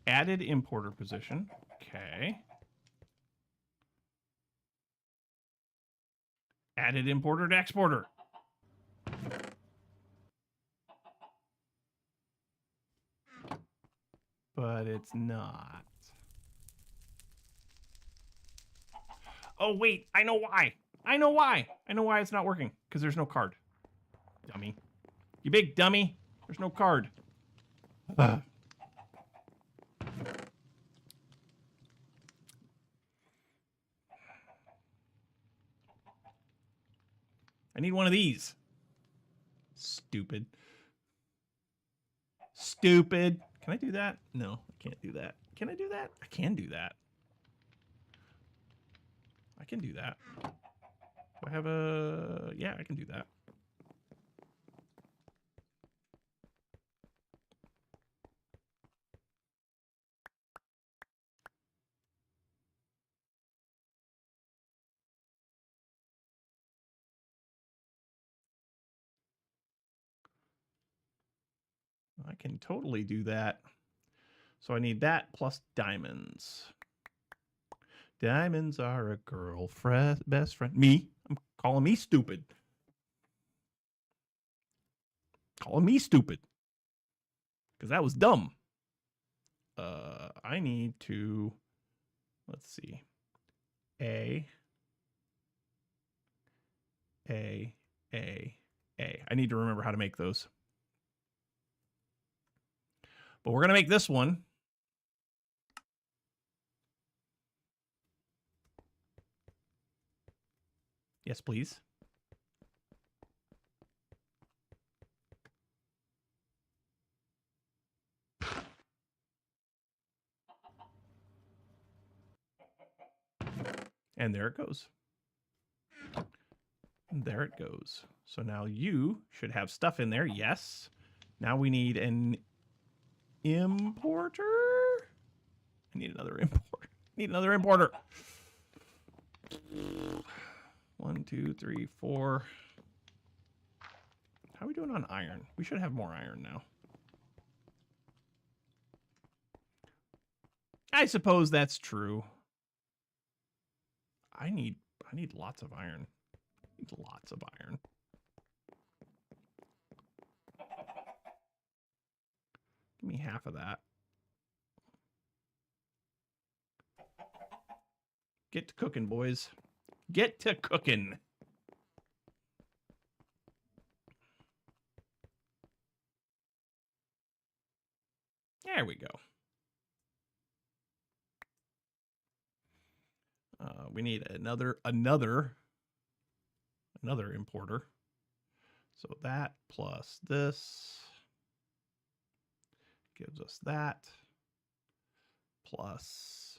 Added importer position. Okay. Added importer to exporter. But it's not. Oh, wait. I know why. I know why it's not working. Because there's no card. Dummy. You big dummy. There's no card. I need one of these. Stupid. Stupid. Can I do that? No, I can't do that. Can I do that? I can do that. I can do that. Do I have a... Yeah, I can do that. I can totally do that. So I need that plus diamonds. Diamonds are a girl best friend. Me? I'm calling me stupid. Calling me stupid. Because that was dumb. I need to... Let's see. A. I need to remember how to make those. But we're going to make this one. Yes, please. And there it goes. And there it goes. So now you should have stuff in there. Yes. Now we need an importer. I need another importer. Need another importer. 1, 2, 3, 4. How are we doing on iron? We should have more iron now. I suppose that's true. I need lots of iron. I need lots of iron. Give me half of that. Get to cooking, boys. Get to cooking. There we go. We need another importer. So that plus this gives us that plus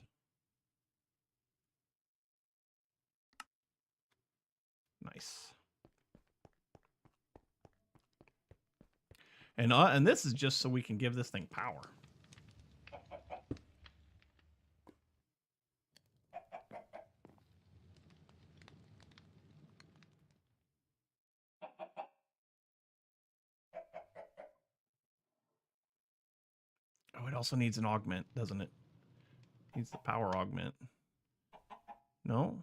nice. And this is just so we can give this thing power. Oh, it also needs an augment, doesn't it? Needs the power augment. No?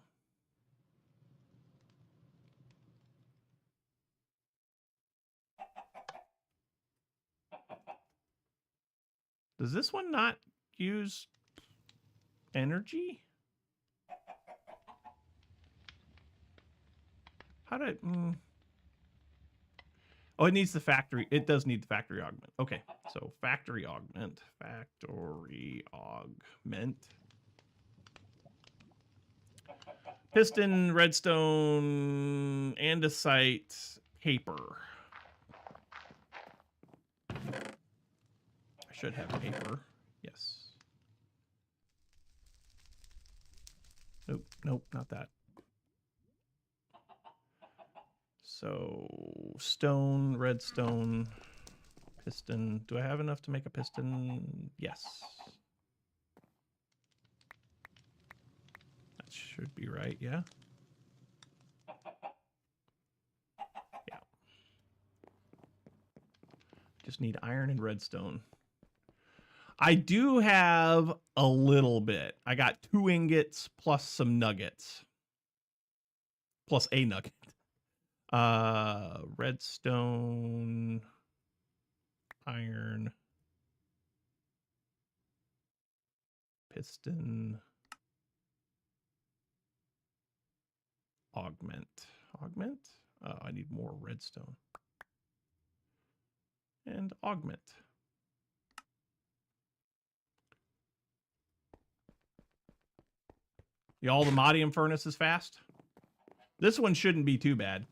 Does this one not use energy? How did... Oh, it needs the factory. It does need the factory augment. Okay, so factory augment. Factory augment. Piston, redstone, andesite, paper. I should have paper. Yes. Nope, nope, not that. So stone, redstone, piston. Do I have enough to make a piston? Yes. That should be right, yeah? Yeah. Just need iron and redstone. I do have a little bit. I got 2 ingots plus some nuggets. Plus a nugget. Redstone, iron, piston, augment. Augment? Oh, I need more redstone. And augment. Y'all, the Modium furnace is fast. This one shouldn't be too bad.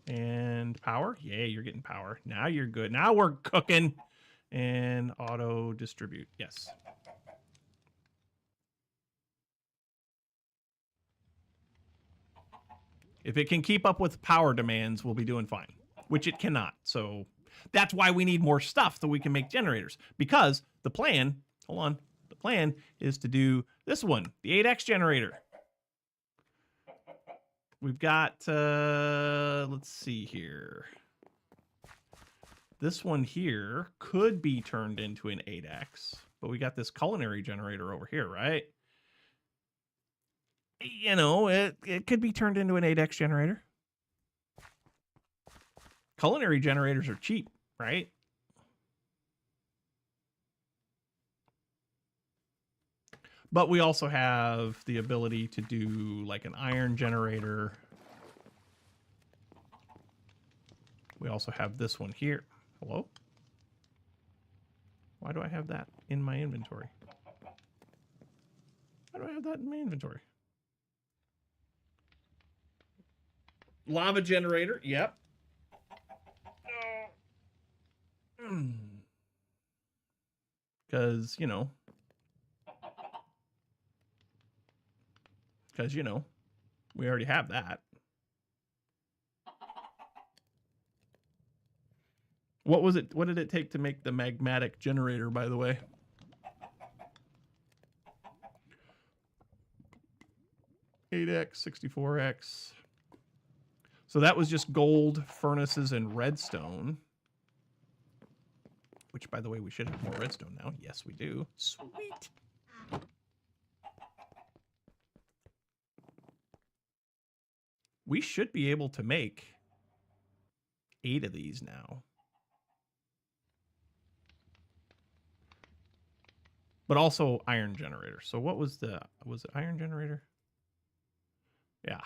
And power. Yay, you're getting power. Now you're good. Now we're cooking. And auto distribute. Yes. If it can keep up with power demands, we'll be doing fine. Which it cannot. So that's why we need more stuff so we can make generators. Because the plan, hold on, the plan is to do this one, the 8X generator. We've got, let's see here. This one here could be turned into an 8X, but we got this culinary generator over here, right? You know, it could be turned into an 8X generator. Culinary generators are cheap, right? But we also have the ability to do like an iron generator. We also have this one here. Hello? Why do I have that in my inventory? Why do I have that in my inventory? Lava generator, yep. Because, you know, we already have that. What was it? What did it take to make the magmatic generator, by the way? $8X, 64X. So that was just gold, furnaces, and redstone. Which, by the way, we should have more redstone now. Yes, we do. Sweet. we should be able to make 8 of these now. But also iron generator. So what was it iron generator? Yeah.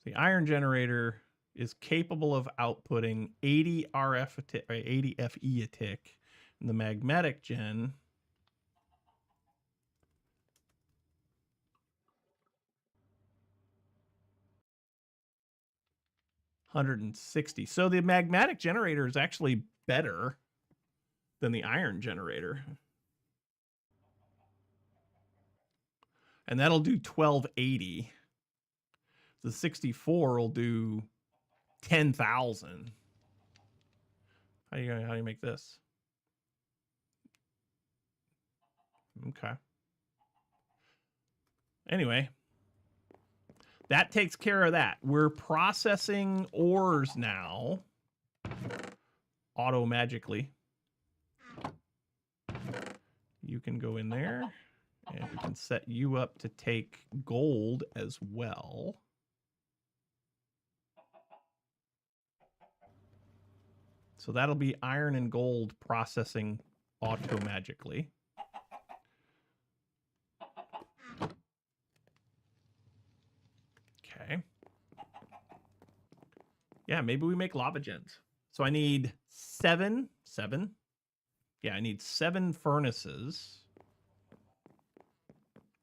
The iron generator is capable of outputting 80 80 FE a tick. And the magnetic gen $160. So the magnetic generator is actually better than the iron generator. And that'll do 1280. The 64 will do 10,000. How do you make this? Okay. Anyway, that takes care of that. We're processing ores now. Auto magically. You can go in there and we can set you up to take gold as well. So that'll be iron and gold processing auto magically. Okay. Yeah, maybe we make lava gens. So I need 7. Yeah, I need 7 furnaces.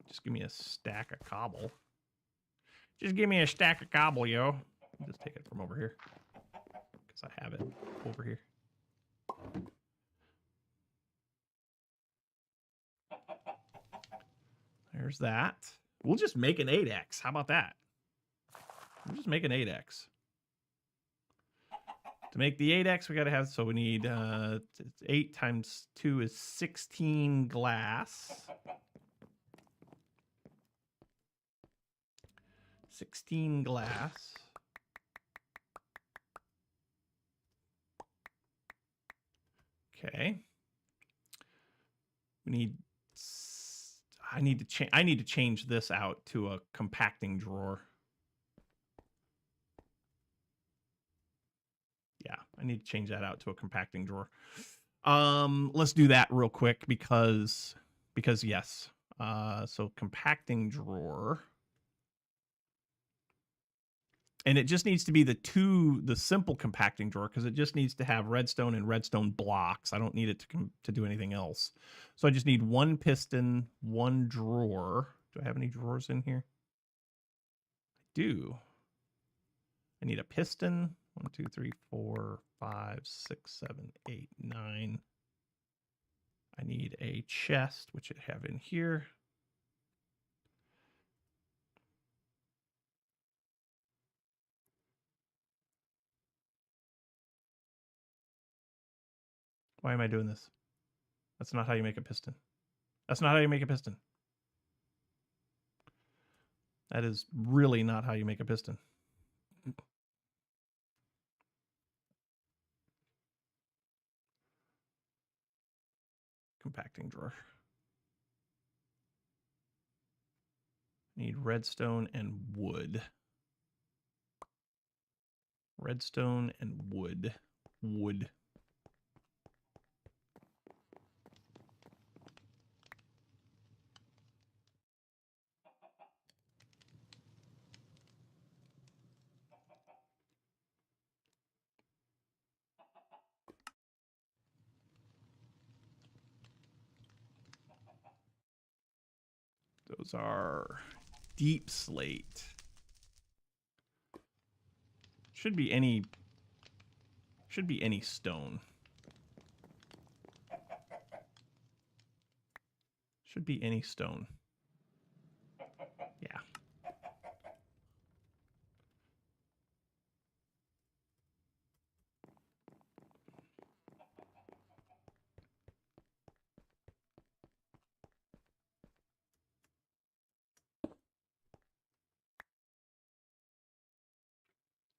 Just give me a stack of cobble. Just give me a stack of cobble, yo. I'll just take it from over here. Because I have it over here. There's that. We'll just make an 8x. How about that? We'll just make an 8x. To make the 8x, we got to have, so we need 8 times 2 is 16 glass. 16 glass. Okay. We need, I need to change this out to a compacting drawer. Yeah, I need to change that out to a compacting drawer. Let's do that real quick because yes. So compacting drawer. And it just needs to be the simple compacting drawer because it just needs to have redstone and redstone blocks. I don't need it to do anything else. So I just need 1 piston, 1 drawer. Do I have any drawers in here? I do. I need a piston. 1, 2, 3, 4, 5, 6, 7, 8, 9. I need a chest, which I have in here. Why am I doing this? That's not how you make a piston. That's not how you make a piston. That is really not how you make a piston. Compacting drawer. Need redstone and wood. Redstone and wood. Wood. Those are deep slate. Should be any stone. Should be any stone. Yeah.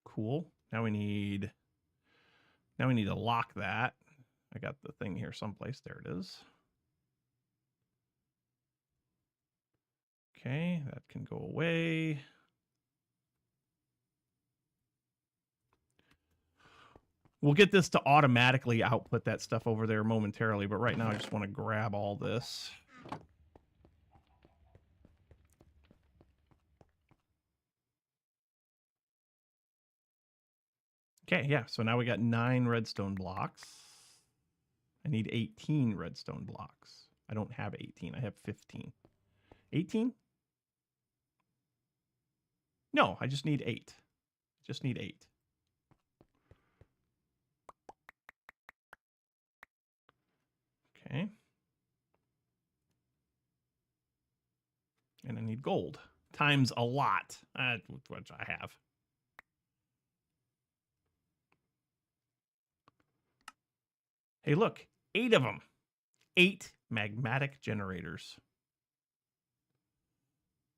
Cool. Now we need to lock that. I got the thing here someplace. There it is. Okay, that can go away. We'll get this to automatically output that stuff over there momentarily, but right now I just want to grab all this. Okay, yeah, so now we got 9 redstone blocks. I need 18 redstone blocks. I don't have 18, I have 15. 18? No, I just need 8. Just need 8. Okay. And I need gold. Times a lot, which I have. Hey, look, 8 of them. 8 magmatic generators.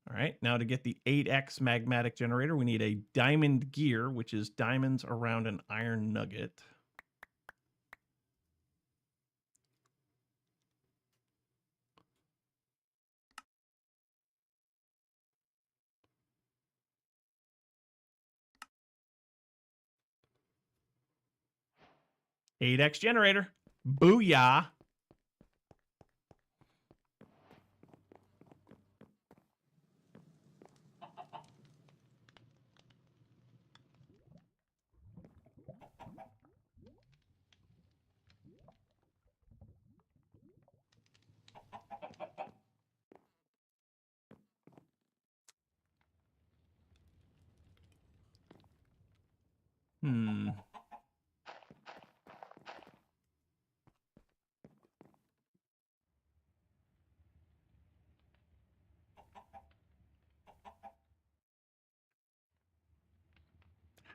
All right, now to get the 8x magmatic generator, we need a diamond gear, which is diamonds around an iron nugget. Eight X generator. Booyah.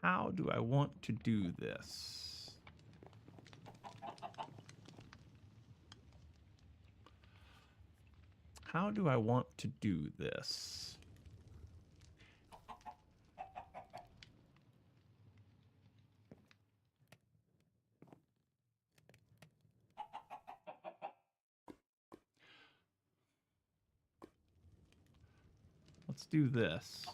How do I want to do this? How do I want to do this? Let's do this.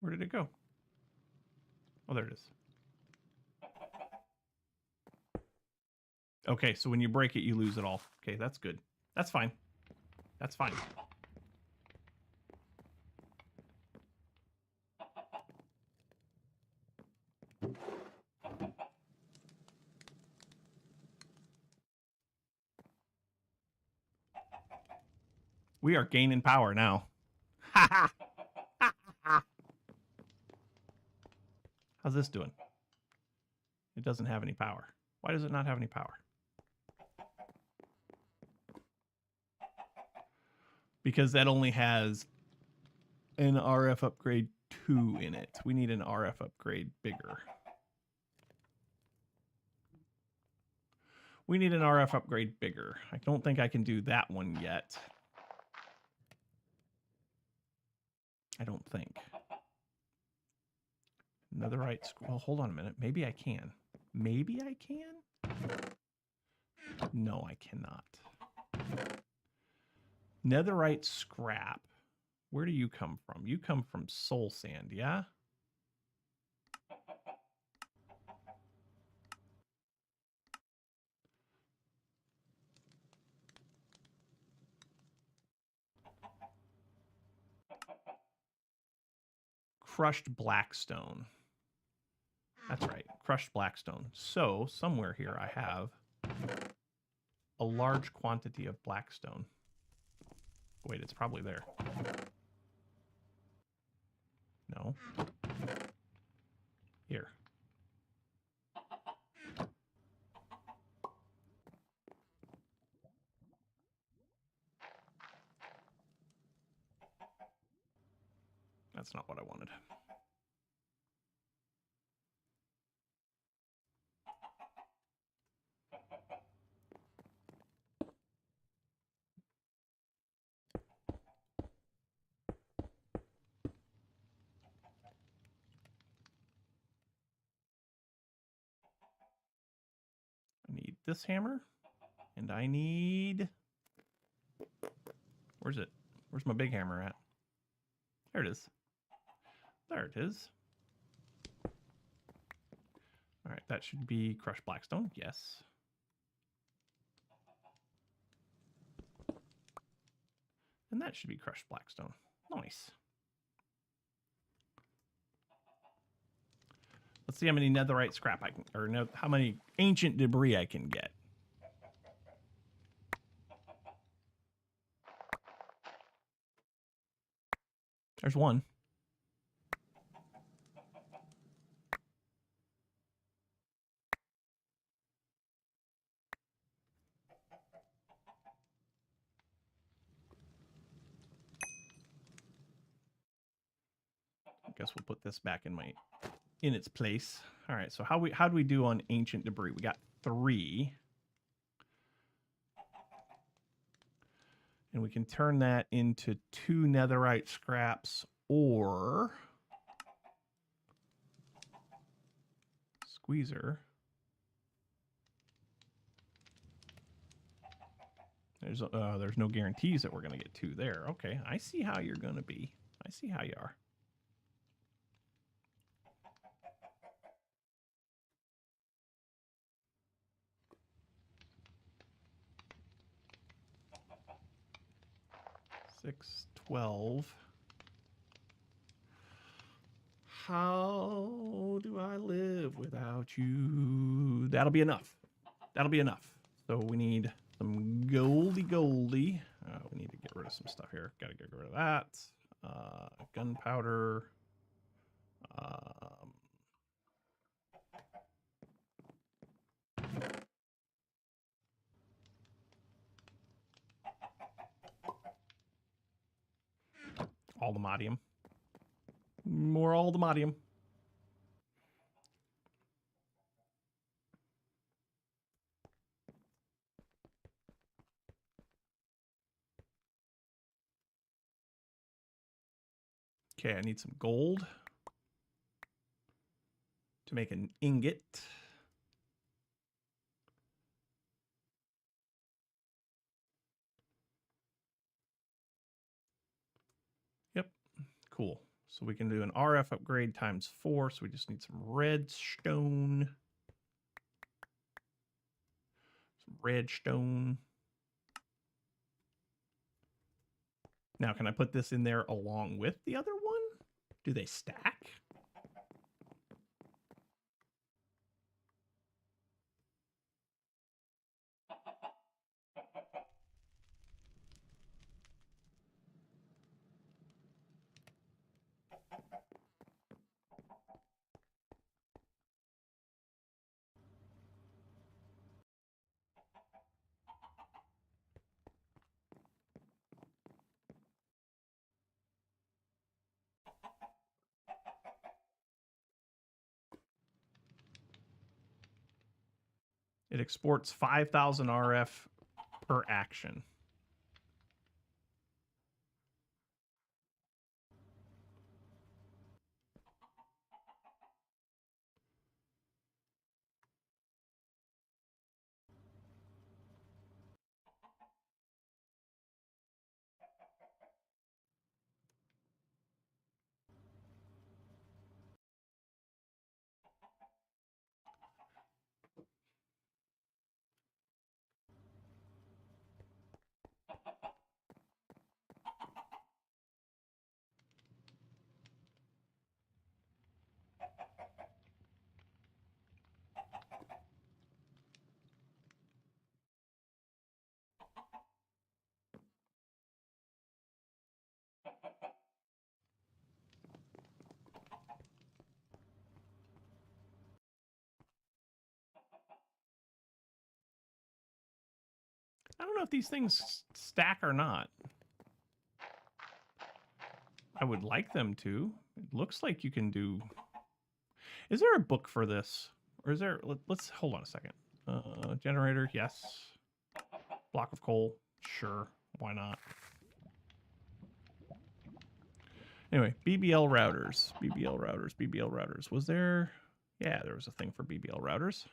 Where did it go? Oh, there it is. Okay, so when you break it, you lose it all. Okay, that's good. That's fine. That's fine. We are gaining power now. Ha ha! How's this doing? It doesn't have any power. Why does it not have any power? Because that only has an RF upgrade 2 in it. We need an RF upgrade bigger. We need an RF upgrade bigger. I don't think I can do that one yet. I don't think. Netherite. Well, hold on a minute. Maybe I can. Maybe I can? No, I cannot. Netherite scrap. Where do you come from? You come from soul sand, yeah? Crushed blackstone. That's right, crushed blackstone. So, somewhere here I have a large quantity of blackstone. Wait, it's probably there. No. Here. That's not what I wanted. this hammer. And I need... Where's it? Where's my big hammer at? There it is. There it is. All right, that should be crushed blackstone. Yes. And that should be crushed blackstone. Nice. Let's see how many netherite scrap I can, or no, how many ancient debris I can get. There's one. I guess we'll put this back in its place. All right, so how do we do on ancient debris? We got 3. And we can turn that into 2 netherite scraps or squeezer. There's no guarantees that we're going to get 2 there. Okay, I see how you're going to be. I see how you are. Six, 12. How do I live without you? That'll be enough. That'll be enough. So we need some goldie. We need to get rid of some stuff here. Got to get rid of that. Gunpowder. Aldemodium. More aldemodium. Okay, I need some gold to make an ingot. Yep, cool. So we can do an RF upgrade times 4. So we just need some redstone. Some redstone. Now, can I put this in there along with the other one? Do they stack? It exports 5,000 RF per action. I don't know if these things stack or not. I would like them to. It looks like you can do... Is there a book for this? Or is there... Let's hold on a second. Generator, yes. Block of coal, sure. Why not? Anyway, BBL routers. BBL routers. Was there... Yeah, there was a thing for BBL routers.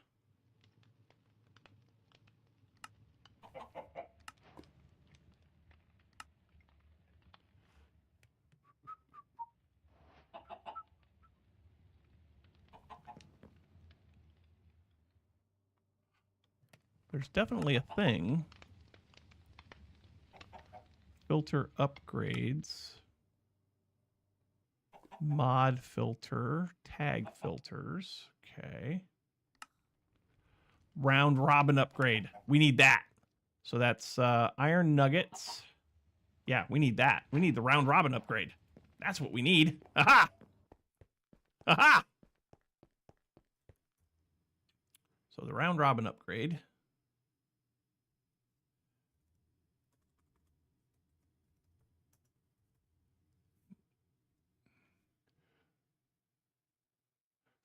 There's definitely a thing. Filter upgrades. Mod filter. Tag filters. Okay. Round robin upgrade. We need that. So that's iron nuggets. Yeah, we need that. We need the round robin upgrade. That's what we need. Aha! Aha! So the round robin upgrade.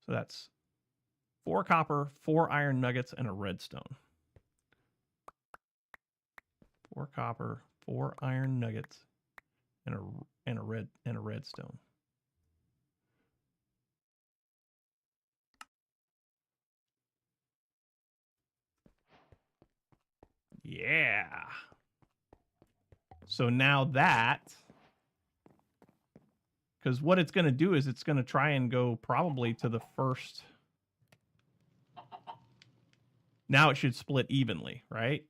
So that's 4 copper, 4 iron nuggets, and a redstone. 4 copper, 4 iron nuggets, and a redstone. Yeah. So now that, because what it's going to do is it's going to try and go probably to the first. Now it should split evenly, right?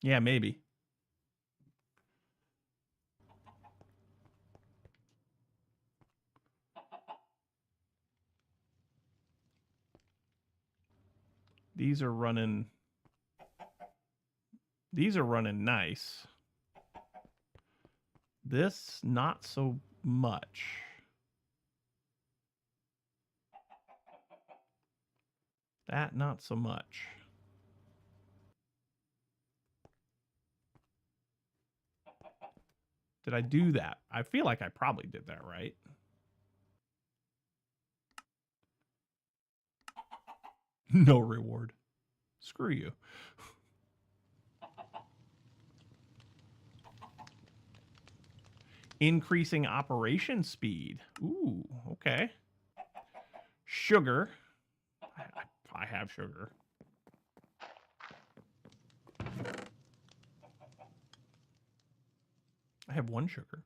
Yeah, maybe. These are running nice. This, not so much. That, not so much. Did I do that? I feel like I probably did that right. No reward. Screw you. Increasing operation speed. Ooh, okay. Sugar. I have sugar. I have 1 sugar.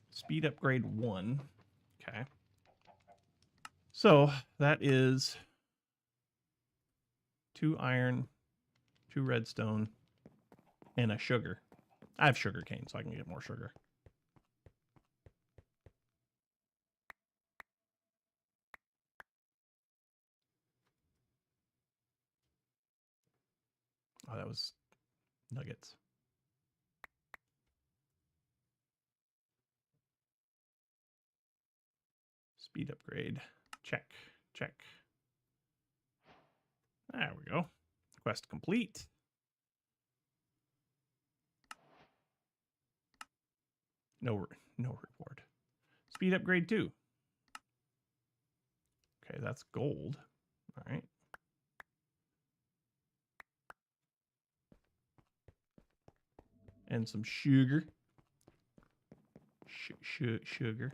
Speed upgrade 1. Okay. So that is 2 iron, 2 redstone, and a sugar. I have sugar cane, so I can get more sugar. Oh, that was nuggets. Speed upgrade. Check. Check. There we go. Quest complete. No reward. Speed upgrade 2. Okay, that's gold. All right. And some sugar. Sugar.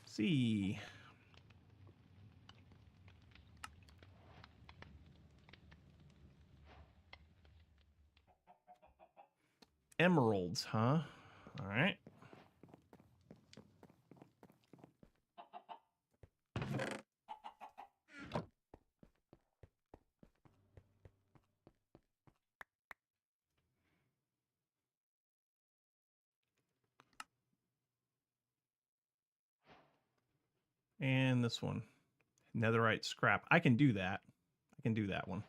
See. Emeralds, huh? All right. And this one. Netherite scrap. I can do that. I can do that one.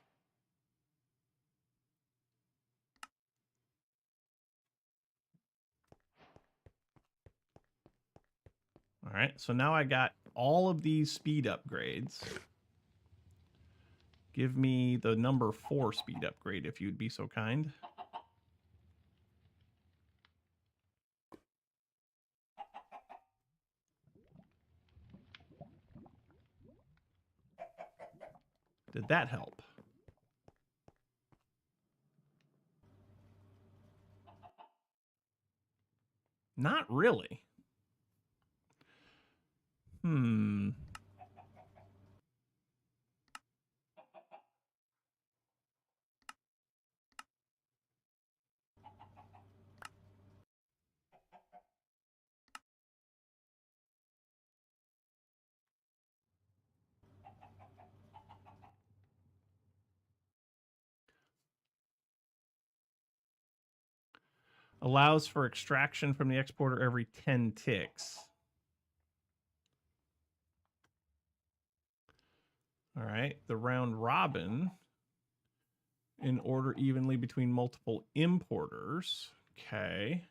All right. So now I got all of these speed upgrades. Give me the number 4 speed upgrade if you'd be so kind. Did that help? Not really. Allows for extraction from the exporter every 10 ticks. All right. The round robin in order evenly between multiple importers. Okay.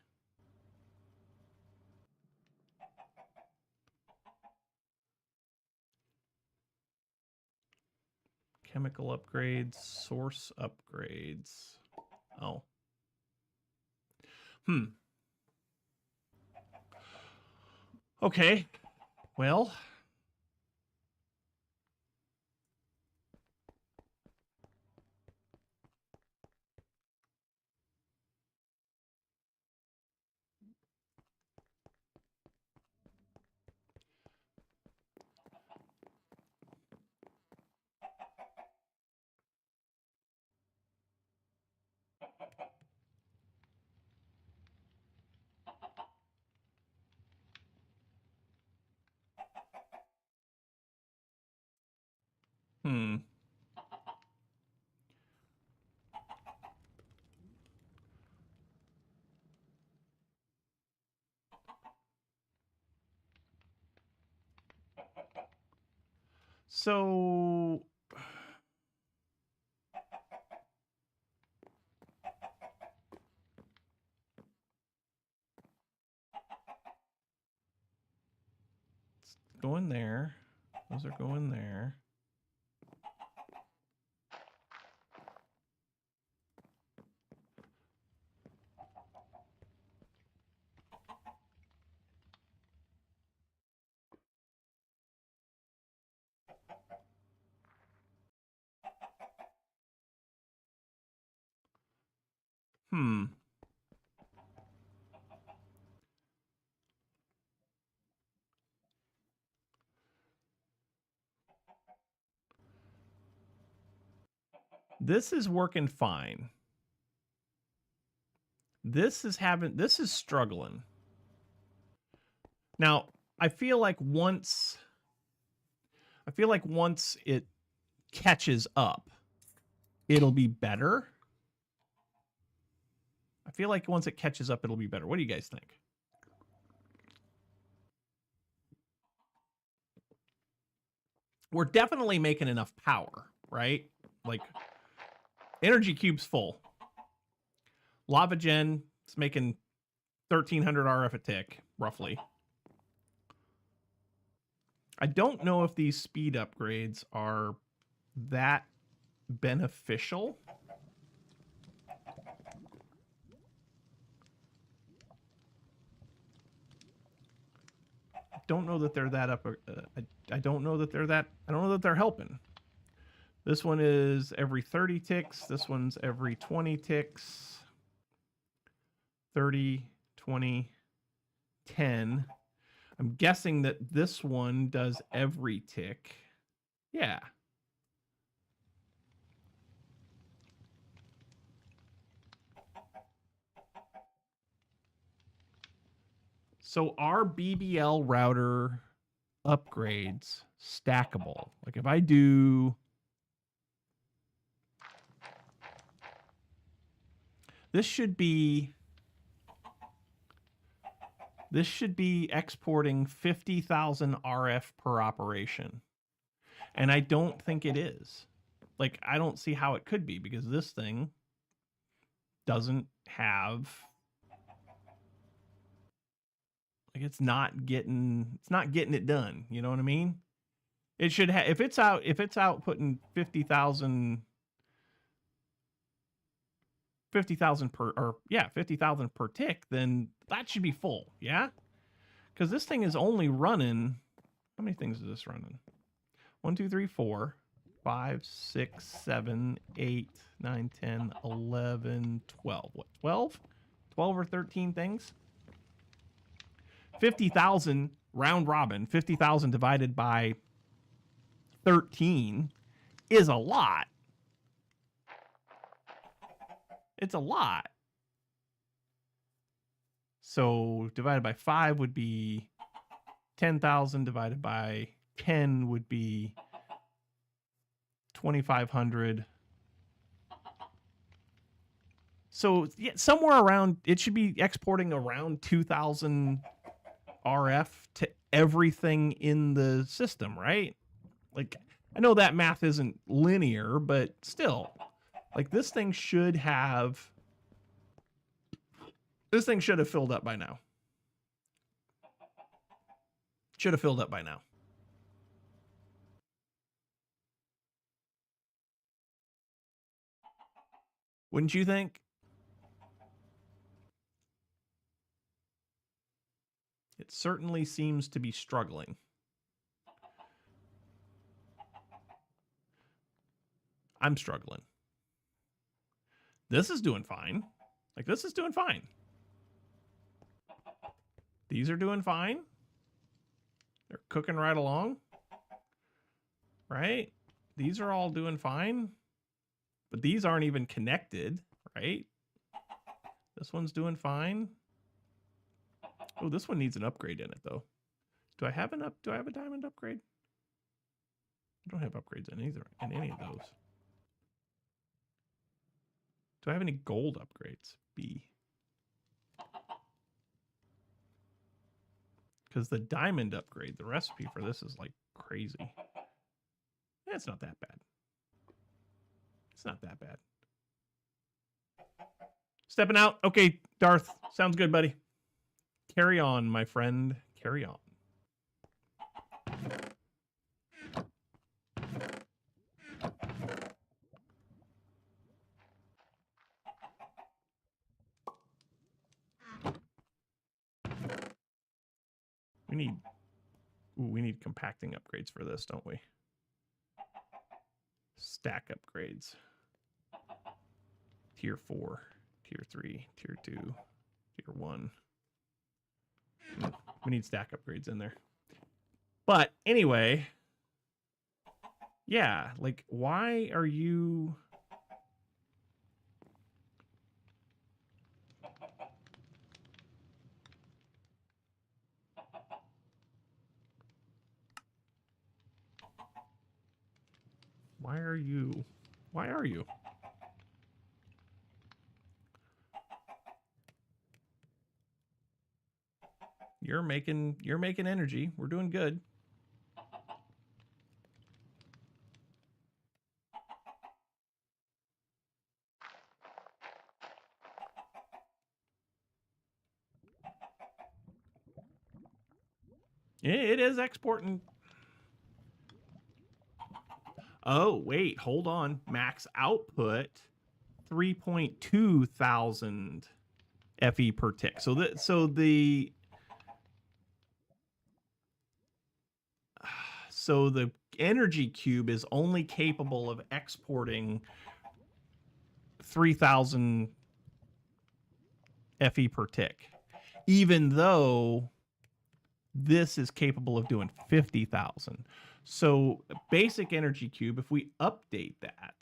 Chemical upgrades, source upgrades. Oh. Okay. Well. So it's going there. Those are going there. This is working fine. This is struggling. Now, I feel like once it catches up, it'll be better. I feel like once it catches up, it'll be better. What do you guys think? We're definitely making enough power, right? Like, energy cube's full. Lava Gen is making 1,300 RF a tick, roughly. I don't know if these speed upgrades are that beneficial. I don't know that they're that up. I don't know that they're that. I don't know that they're helping. This one is every 30 ticks. This one's every 20 ticks. 30, 20, 10. I'm guessing that this one does every tick. Yeah. So are BBL router upgrades stackable? Like if I do... This should be exporting 50,000 RF per operation. And I don't think it is. Like, I don't see how it could be because this thing doesn't have... Like, it's not getting it done. You know what I mean? It should have, if it's outputting 50,000 per tick, then that should be full, yeah? Because this thing is only running, how many things is this running? 1, 2, 3, 4, 5, 6, 7, 8, 9, 10, 11, 12. What, 12? 12 or 13 things? 50,000 round robin, 50,000 divided by 13 is a lot. It's a lot. So divided by 5 would be 10,000, divided by 10 would be 2,500. So yeah, somewhere around, it should be exporting around 2,000 RF to everything in the system, right? Like, I know that math isn't linear, but still, like, this thing should have filled up by now. Should have filled up by now. Wouldn't you think? It certainly seems to be struggling. I'm struggling. This is doing fine. Like, this is doing fine. These are doing fine. They're cooking right along. Right? These are all doing fine. But these aren't even connected, right? This one's doing fine. Oh, this one needs an upgrade in it, though. Do I have a diamond upgrade? I don't have upgrades in any of those. Do I have any gold upgrades? B. Because the diamond upgrade, the recipe for this is like crazy. It's not that bad. It's not that bad. Stepping out. Okay, Darth. Sounds good, buddy. Carry on, my friend. Carry on. We need compacting upgrades for this, don't we? Stack upgrades. Tier 4, Tier 3, Tier 2, Tier 1. We need stack upgrades in there. But anyway, yeah, like, why are you... Why are you? Why are you? You're making energy. We're doing good. It is exporting. Oh, wait, hold on. Max output 3.2 thousand FE per tick. So the energy cube is only capable of exporting 3,000 FE per tick, even though this is capable of doing 50,000. So basic energy cube, if we update that,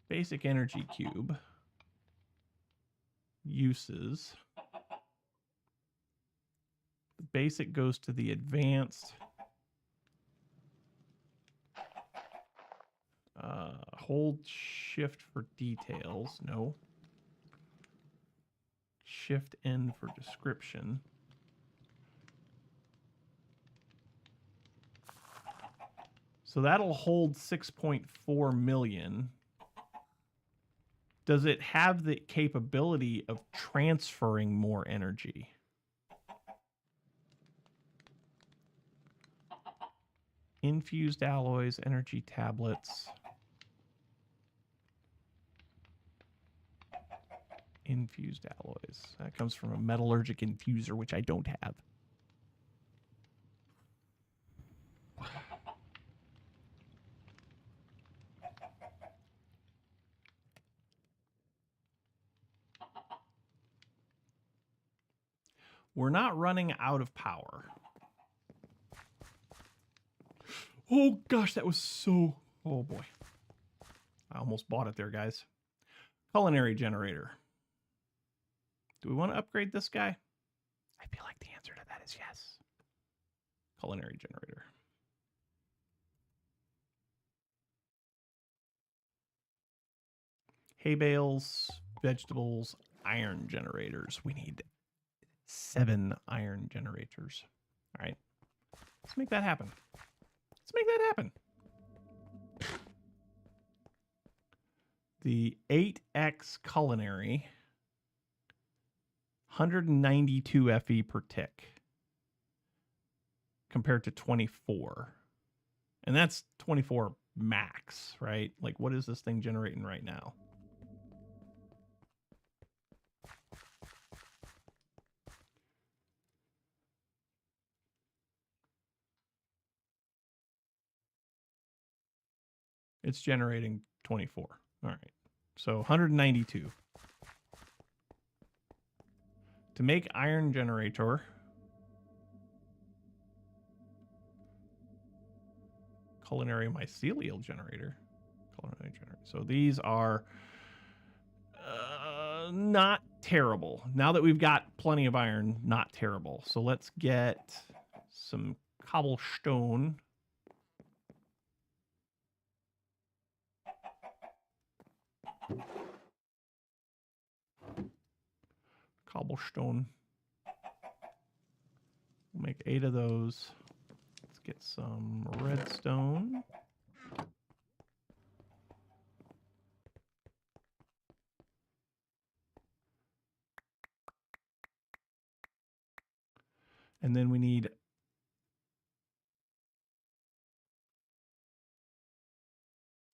basic energy cube uses, the basic goes to the advanced, hold shift for details, no. Shift N for description. So that'll hold 6.4 million. Does it have the capability of transferring more energy? Infused alloys, energy tablets. Infused alloys. That comes from a metallurgic infuser, which I don't have. We're not running out of power. Oh gosh, that was so... Oh boy. I almost bought it there, guys. Culinary generator. Do we want to upgrade this guy? I feel like the answer to that is yes. Culinary generator. Hay bales, vegetables, iron generators. We need 7 iron generators. All right. Let's make that happen. Let's make that happen. The 8X culinary, 192 FE per tick compared to 24. And that's 24 max, right? Like, what is this thing generating right now? It's generating 24. All right. So 192. To make iron generator, culinary mycelial generator. Culinary generator. So these are not terrible. Now that we've got plenty of iron, not terrible. So let's get some cobblestone. Cobblestone. We'll make 8 of those. Let's get some redstone. And then we need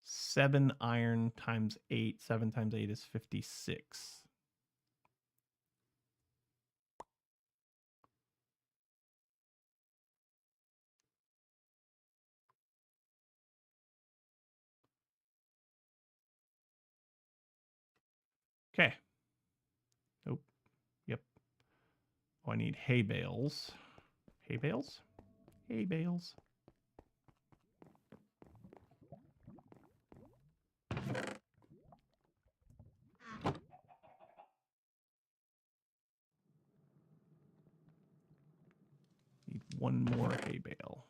7 iron times 8. 7 times 8 is 56. Okay. Nope. Yep. Oh, I need hay bales. Hay bales? Hay bales. Need 1 more hay bale.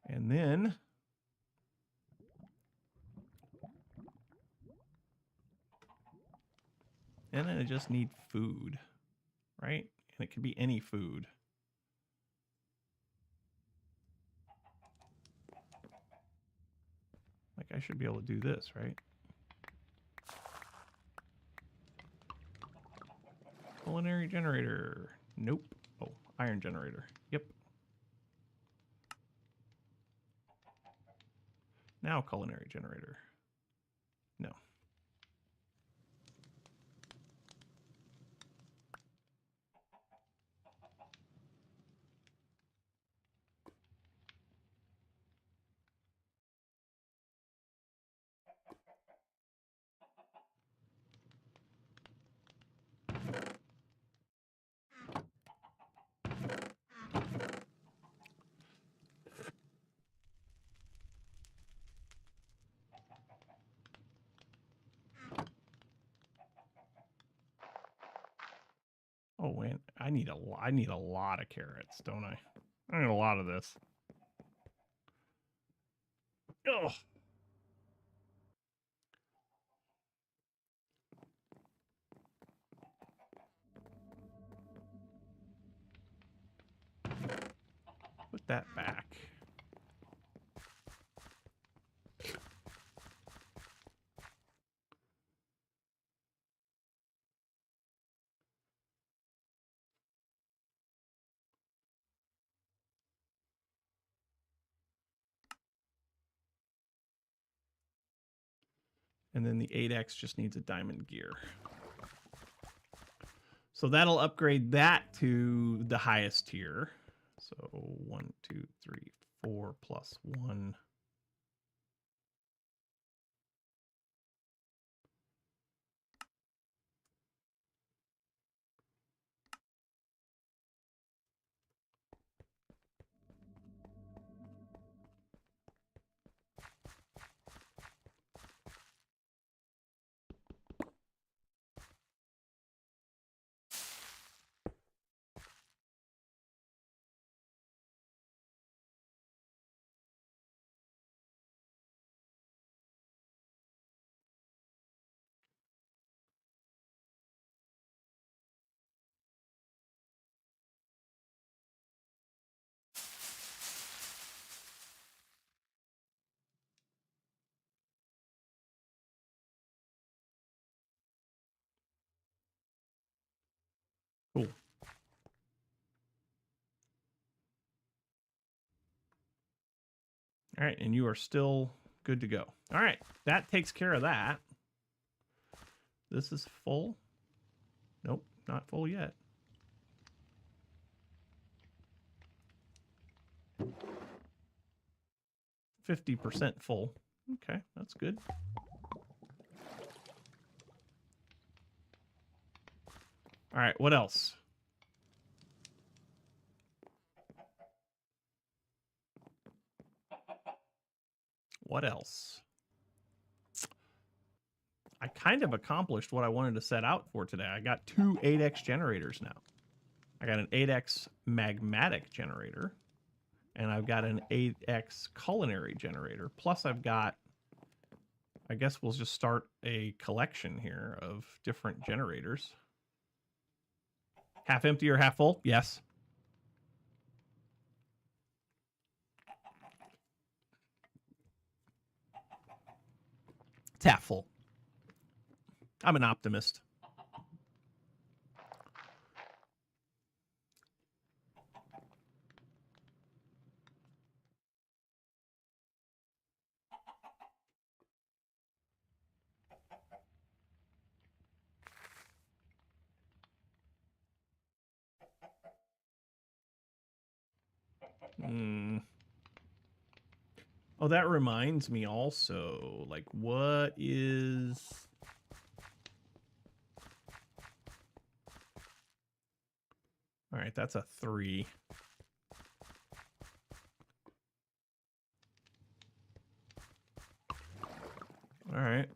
And then I just need food, right? And it can be any food. Like I should be able to do this, right? Culinary generator. Nope. Oh, iron generator. Yep. Now culinary generator. No. Oh, man, I need a lot of carrots, don't I? I need a lot of this. Oh. Put that back. And then the 8X just needs a diamond gear. So that'll upgrade that to the highest tier. So 1, 2, 3, 4 plus 1. Cool. All right, and you are still good to go. All right, that takes care of that. This is full. Nope, not full yet. 50% full. Okay, that's good. All right, what else? What else? I kind of accomplished what I wanted to set out for today. I got 2 8x generators now. I got an 8x magmatic generator, and I've got an 8x culinary generator. Plus, I've got, I guess we'll just start a collection here of different generators. Half empty or half full? Yes. It's half full. I'm an optimist. Oh, that reminds me also, like, what is... All right, that's a 3. All right.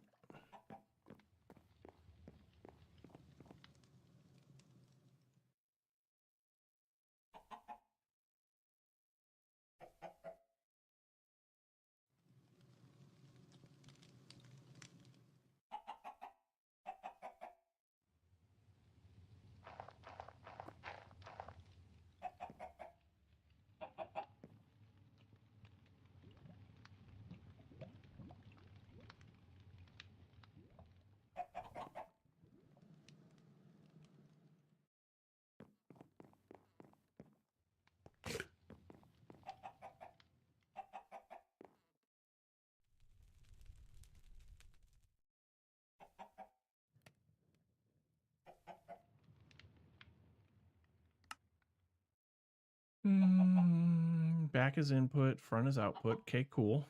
Back is input, front is output. Okay, cool.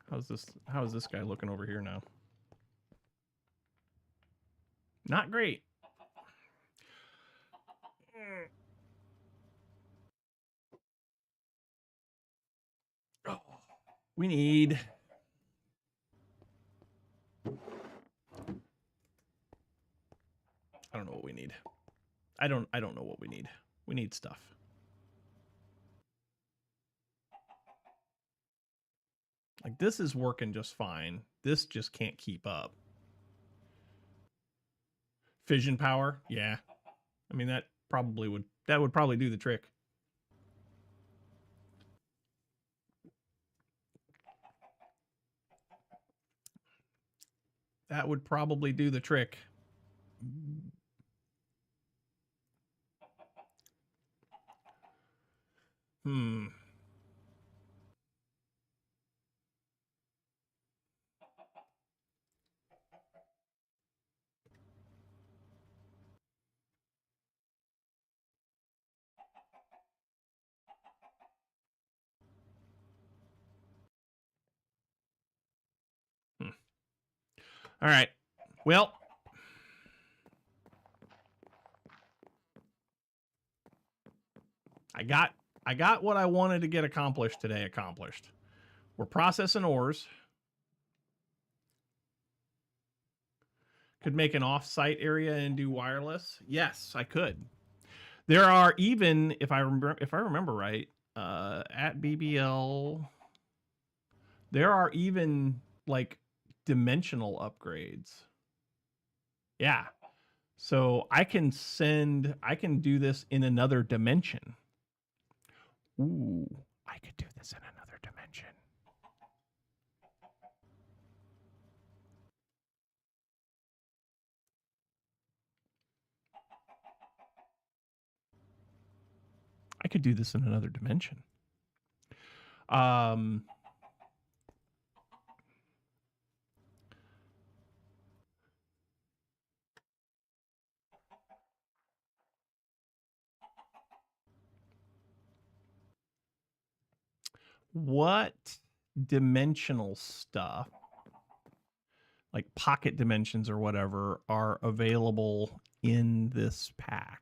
How's this? How is this guy looking over here now? Not great. Oh, we need... I don't know what we need. I don't know what we need. We need stuff. Like, this is working just fine. This just can't keep up. Fission power? Yeah. I mean, that would probably do the trick. That would probably do the trick. All right. Well, I got what I wanted to get accomplished today accomplished. We're processing ores. Could make an off-site area and do wireless. Yes, I could. There are even, if I remember right, at BBL, there are even like dimensional upgrades. Yeah. So I can do this in another dimension. Ooh, I could do this in another dimension. I could do this in another dimension. What dimensional stuff, like pocket dimensions or whatever, are available in this pack?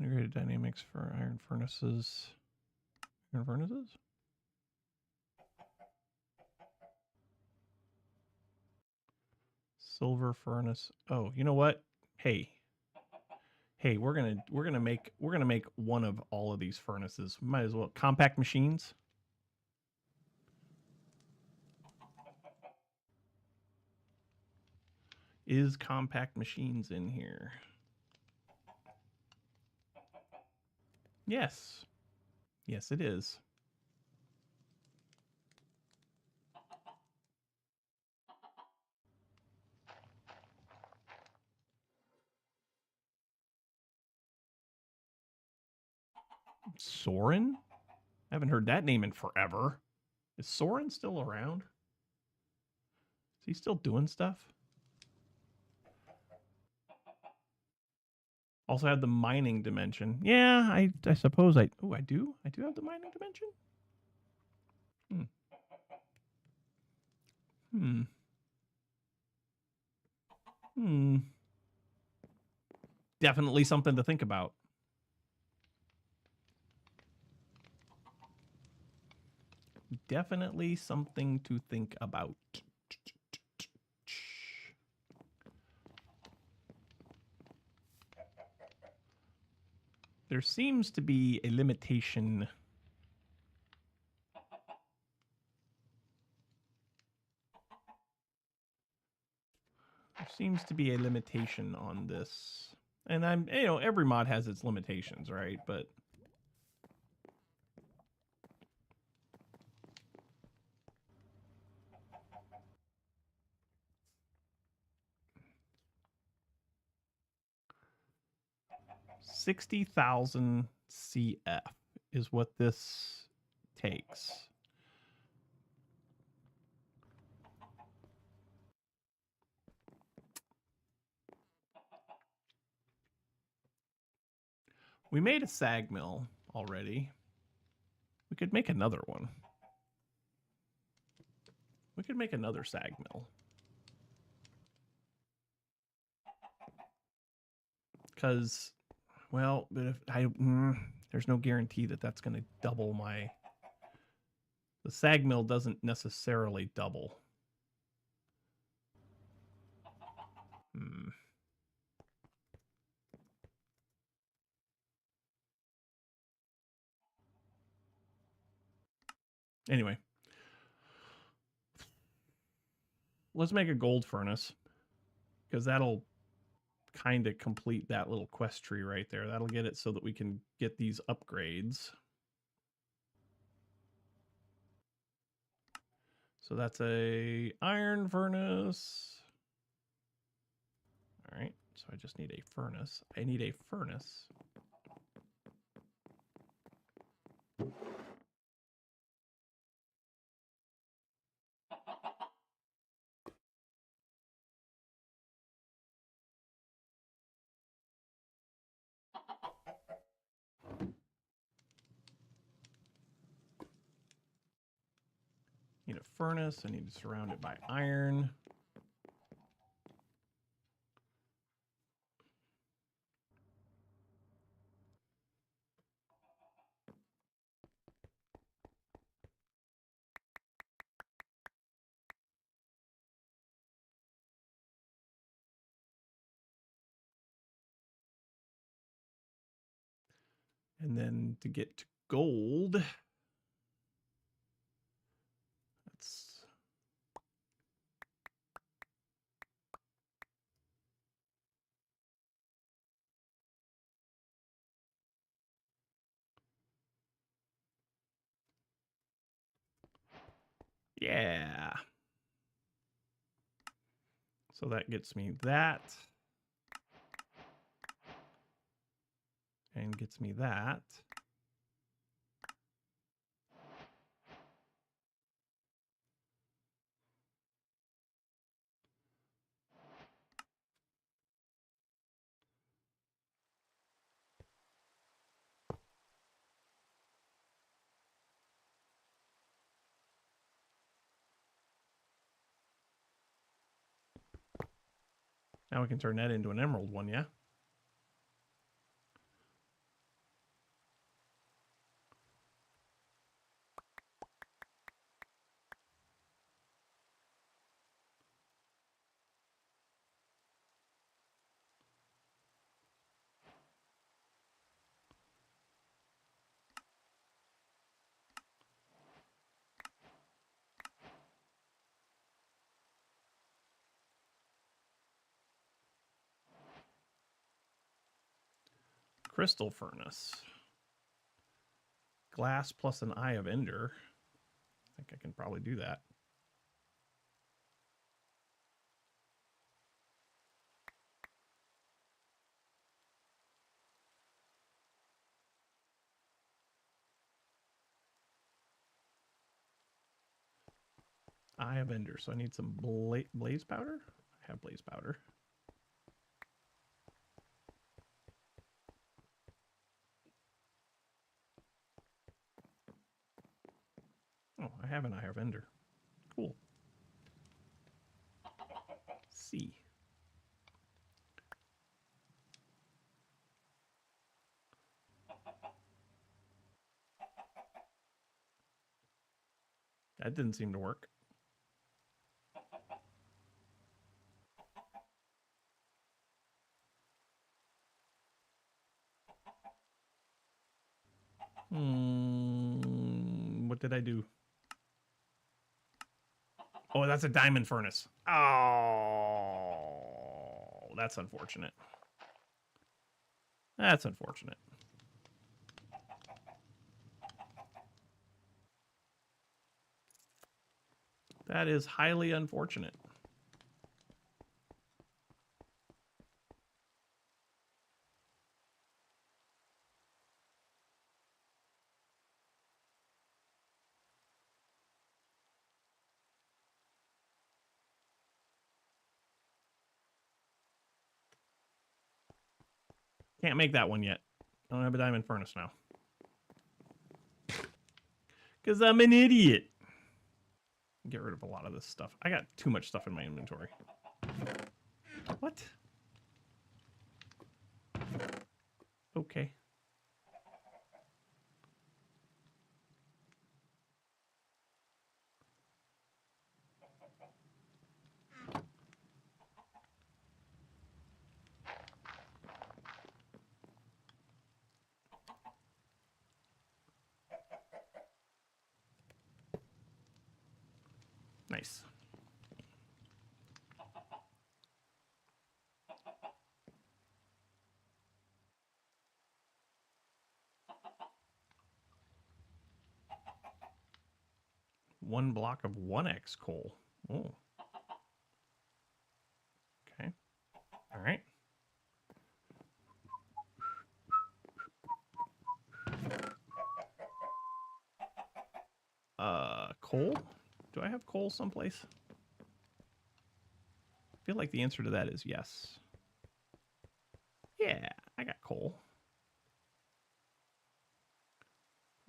Integrated dynamics for iron furnaces. Iron furnaces? Silver furnace. Oh, you know what? Hey, we're gonna make one of all of these furnaces. Might as well. Compact machines. Is compact machines in here? Yes. Yes, it is. Soren? I haven't heard that name in forever. Is Soren still around? Is he still doing stuff? Also have the mining dimension. Yeah, I suppose I do. I do have the mining dimension. Definitely something to think about. Definitely something to think about. There seems to be a limitation. There seems to be a limitation on this. And I'm, every mod has its limitations, right? But $60,000 CF is what this takes. We made a sag mill already. We could make another one. We could make another sag mill. Because, well, but if there's no guarantee that that's going to double my. The sag mill doesn't necessarily double. Anyway, let's make a gold furnace because that'll kind of complete that little quest tree right there. That'll get it so that we can get these upgrades. So that's a iron furnace. All right, so I just need a furnace. I need a furnace. Need a furnace. I need to surround it by iron. And then to get to gold, let's yeah. So that gets me that. And gets me that. Now we can turn that into an emerald one, yeah? Crystal furnace. Glass plus an eye of ender. I think I can probably do that. Eye of ender. So I need some blaze powder. I have blaze powder. Oh, I have an eye of ender. Cool. C. That didn't seem to work. What did I do? Oh, that's a diamond furnace. Oh, that's unfortunate. That's unfortunate. That is highly unfortunate. Can't make that one yet. I don't have a diamond furnace now. Because I'm an idiot. Get rid of a lot of this stuff. I got too much stuff in my inventory. What? Okay. Nice. One block of 1x coal. Oh. Okay. All right. Coal? Do I have coal someplace? I feel like the answer to that is yes. Yeah, I got coal.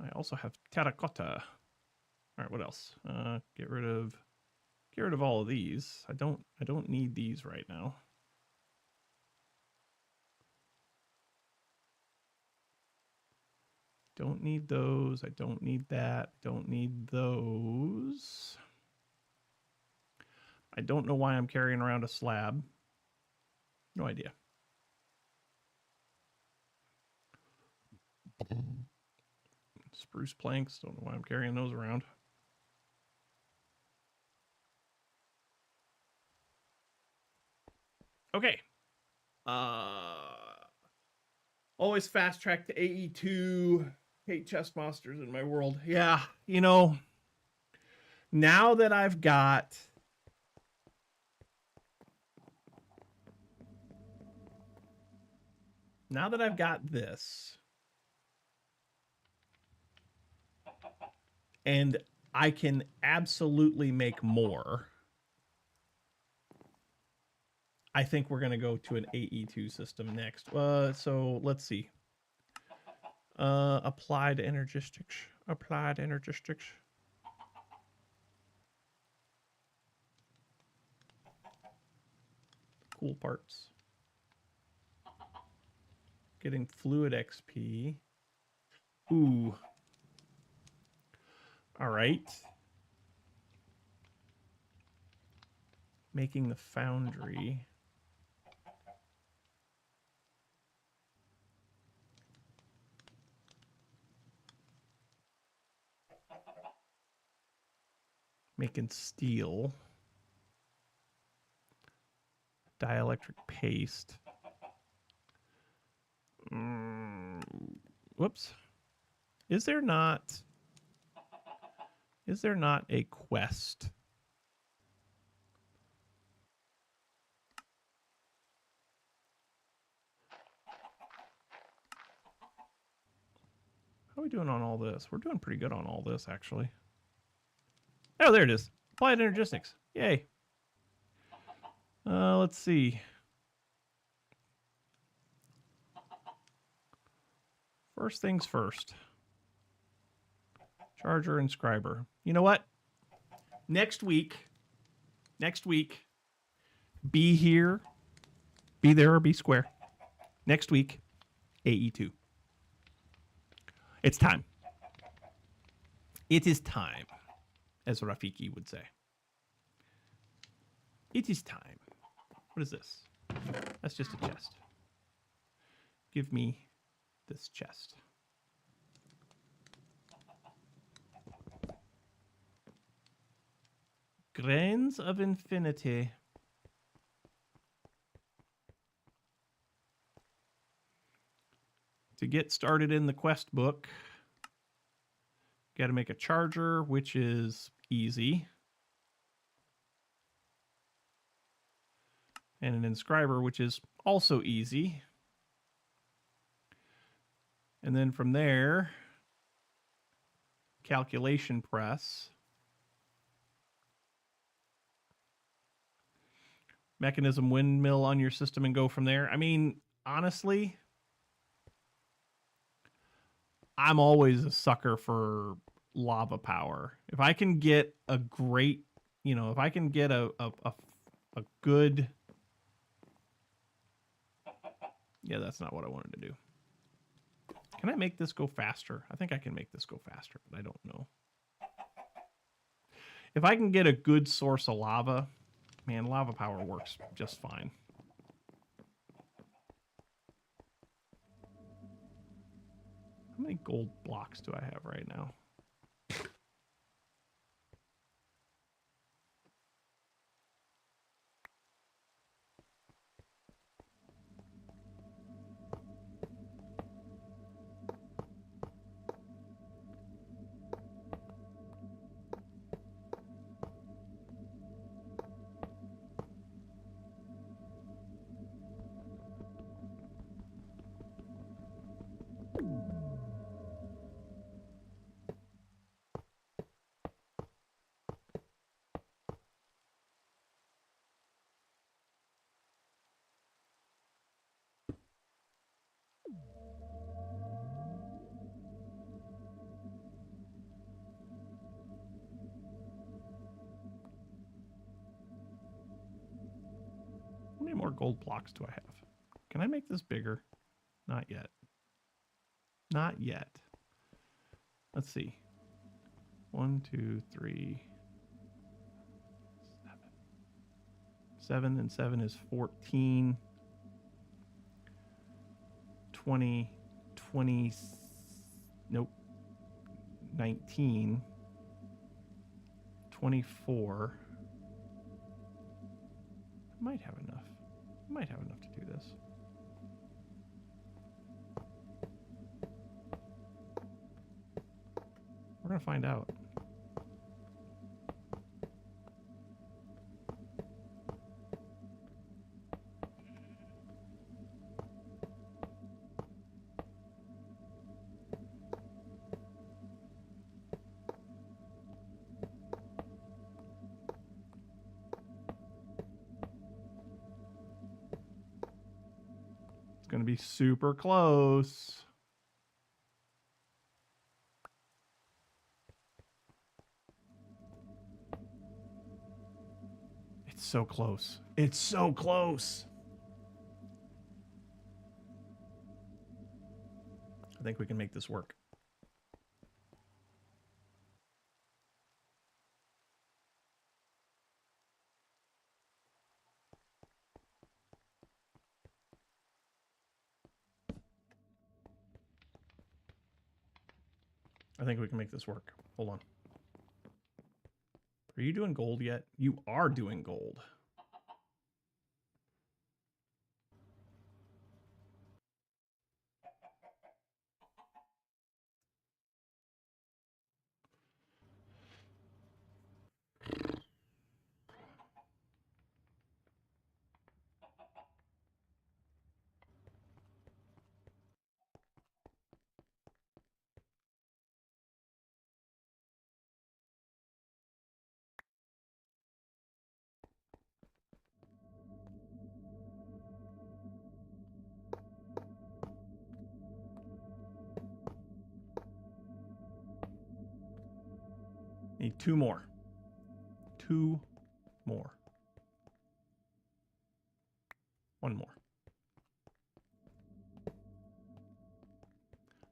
I also have terracotta. All right, what else? Get rid of all of these. I don't need these right now. Don't need those. I don't need that. Don't need those. I don't know why I'm carrying around a slab. No idea. Spruce planks. Don't know why I'm carrying those around. Okay. Always fast track to AE2. Hate chest monsters in my world. Yeah, you know, now that I've got this, and I can absolutely make more, I think we're going to go to an AE2 system next. So let's see. Applied energistics. Applied energistics. Cool parts. Getting fluid XP. Ooh. All right. Making the foundry. Making steel. Dielectric paste. Whoops. Is there not a quest? How are we doing on all this? We're doing pretty good on all this, actually. Oh, there it is. Applied energistics. Yay. Let's see. First things first. Charger and scriber. You know what? Next week, be here, be there or be square. Next week, AE2. It's time. It is time, as Rafiki would say. It is time. What is this? That's just a chest. Give me this chest. Grains of Infinity. To get started in the quest book, got to make a charger, which is easy. And an inscriber, which is also easy. And then from there, calculation press. Mechanism windmill on your system and go from there. I mean, honestly, I'm always a sucker for lava power. If I can get a great, you know, if I can get a good... Yeah, that's not what I wanted to do. Can I make this go faster? I think I can make this go faster, but I don't know. If I can get a good source of lava, man, lava power works just fine. How many gold blocks do I have right now? gold blocks do I have? Can I make this bigger? Not yet. Not yet. Let's see. 1, 2, 3, 7. 7 and 7 is 14. 20, 20, nope. 19. 24. I might have enough. I might have enough to do this. We're going to find out. It's going to be super close. It's so close. It's so close. I think we can make this work. I think we can make this work. Hold on. Are you doing gold yet? You are doing gold. Need 2 more. 2 more. 1 more.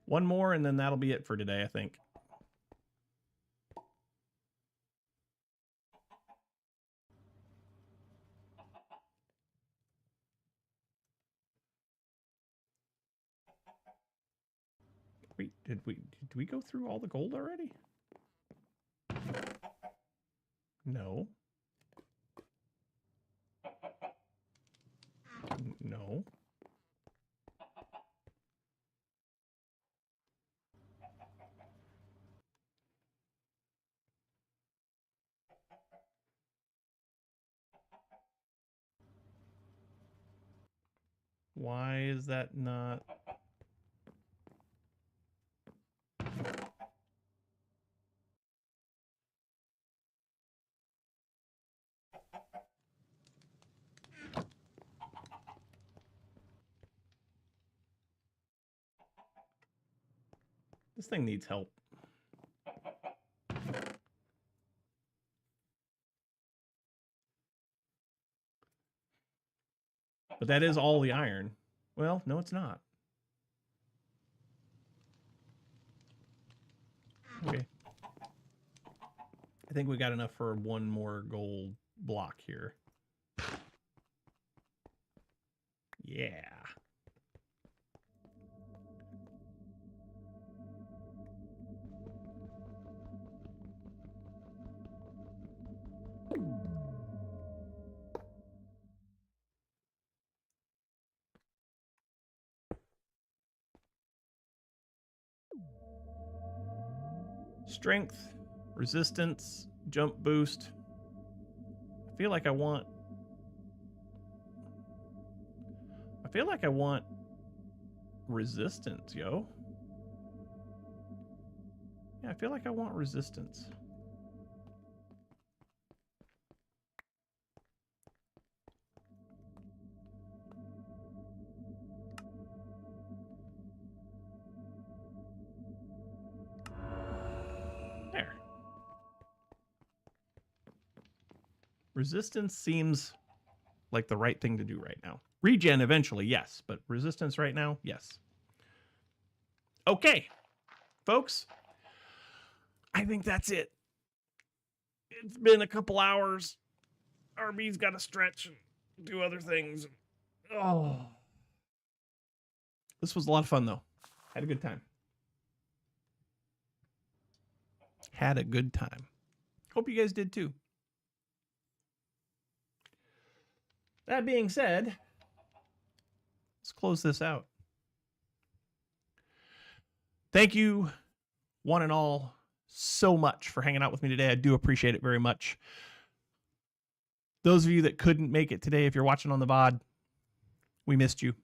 1 more, and then that'll be it for today, I think. Wait, did we go through all the gold already? No. No. Why is that not? This thing needs help. But that is all the iron. Well, no, it's not. Okay. I think we got enough for 1 more gold block here. Yeah. Strength, resistance, jump boost. I feel like I want resistance, yo. Yeah, I feel like I want resistance. There. Resistance seems like the right thing to do right now. Regen eventually, yes, but resistance right now, yes. Okay, folks, I think that's it. It's been a couple hours. RB's got to stretch and do other things. Oh, this was a lot of fun, though. Had a good time. Had a good time. Hope you guys did too. That being said, let's close this out. Thank you, one and all, so much for hanging out with me today. I do appreciate it very much. Those of you that couldn't make it today, if you're watching on the VOD, we missed you.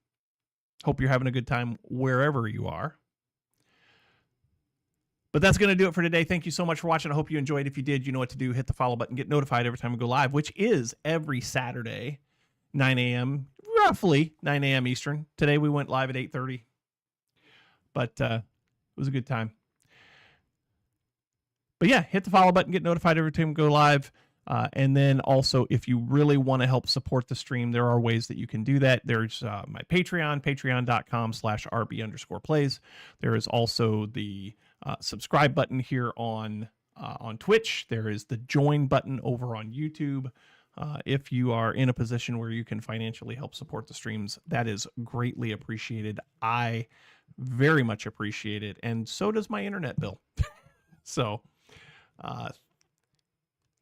Hope you're having a good time wherever you are. But that's going to do it for today. Thank you so much for watching. I hope you enjoyed. If you did, you know what to do. Hit the follow button. Get notified every time we go live, which is every Saturday, 9 a.m., roughly 9 a.m. Eastern. Today we went live at 8:30. But it was a good time. But yeah, hit the follow button. Get notified every time we go live. And then also, if you really want to help support the stream, there are ways that you can do that. There's my Patreon, patreon.com/RB_plays. There is also the subscribe button here on Twitch. There is the join button over on YouTube. If you are in a position where you can financially help support the streams, that is greatly appreciated. I very much appreciate it. And so does my internet bill. So,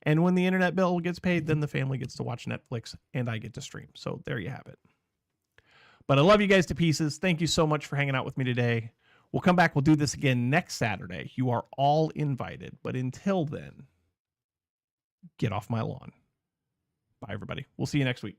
and when the internet bill gets paid, then the family gets to watch Netflix and I get to stream. So there you have it. But I love you guys to pieces. Thank you so much for hanging out with me today. We'll come back. We'll do this again next Saturday. You are all invited. But until then, get off my lawn. Bye, everybody. We'll see you next week.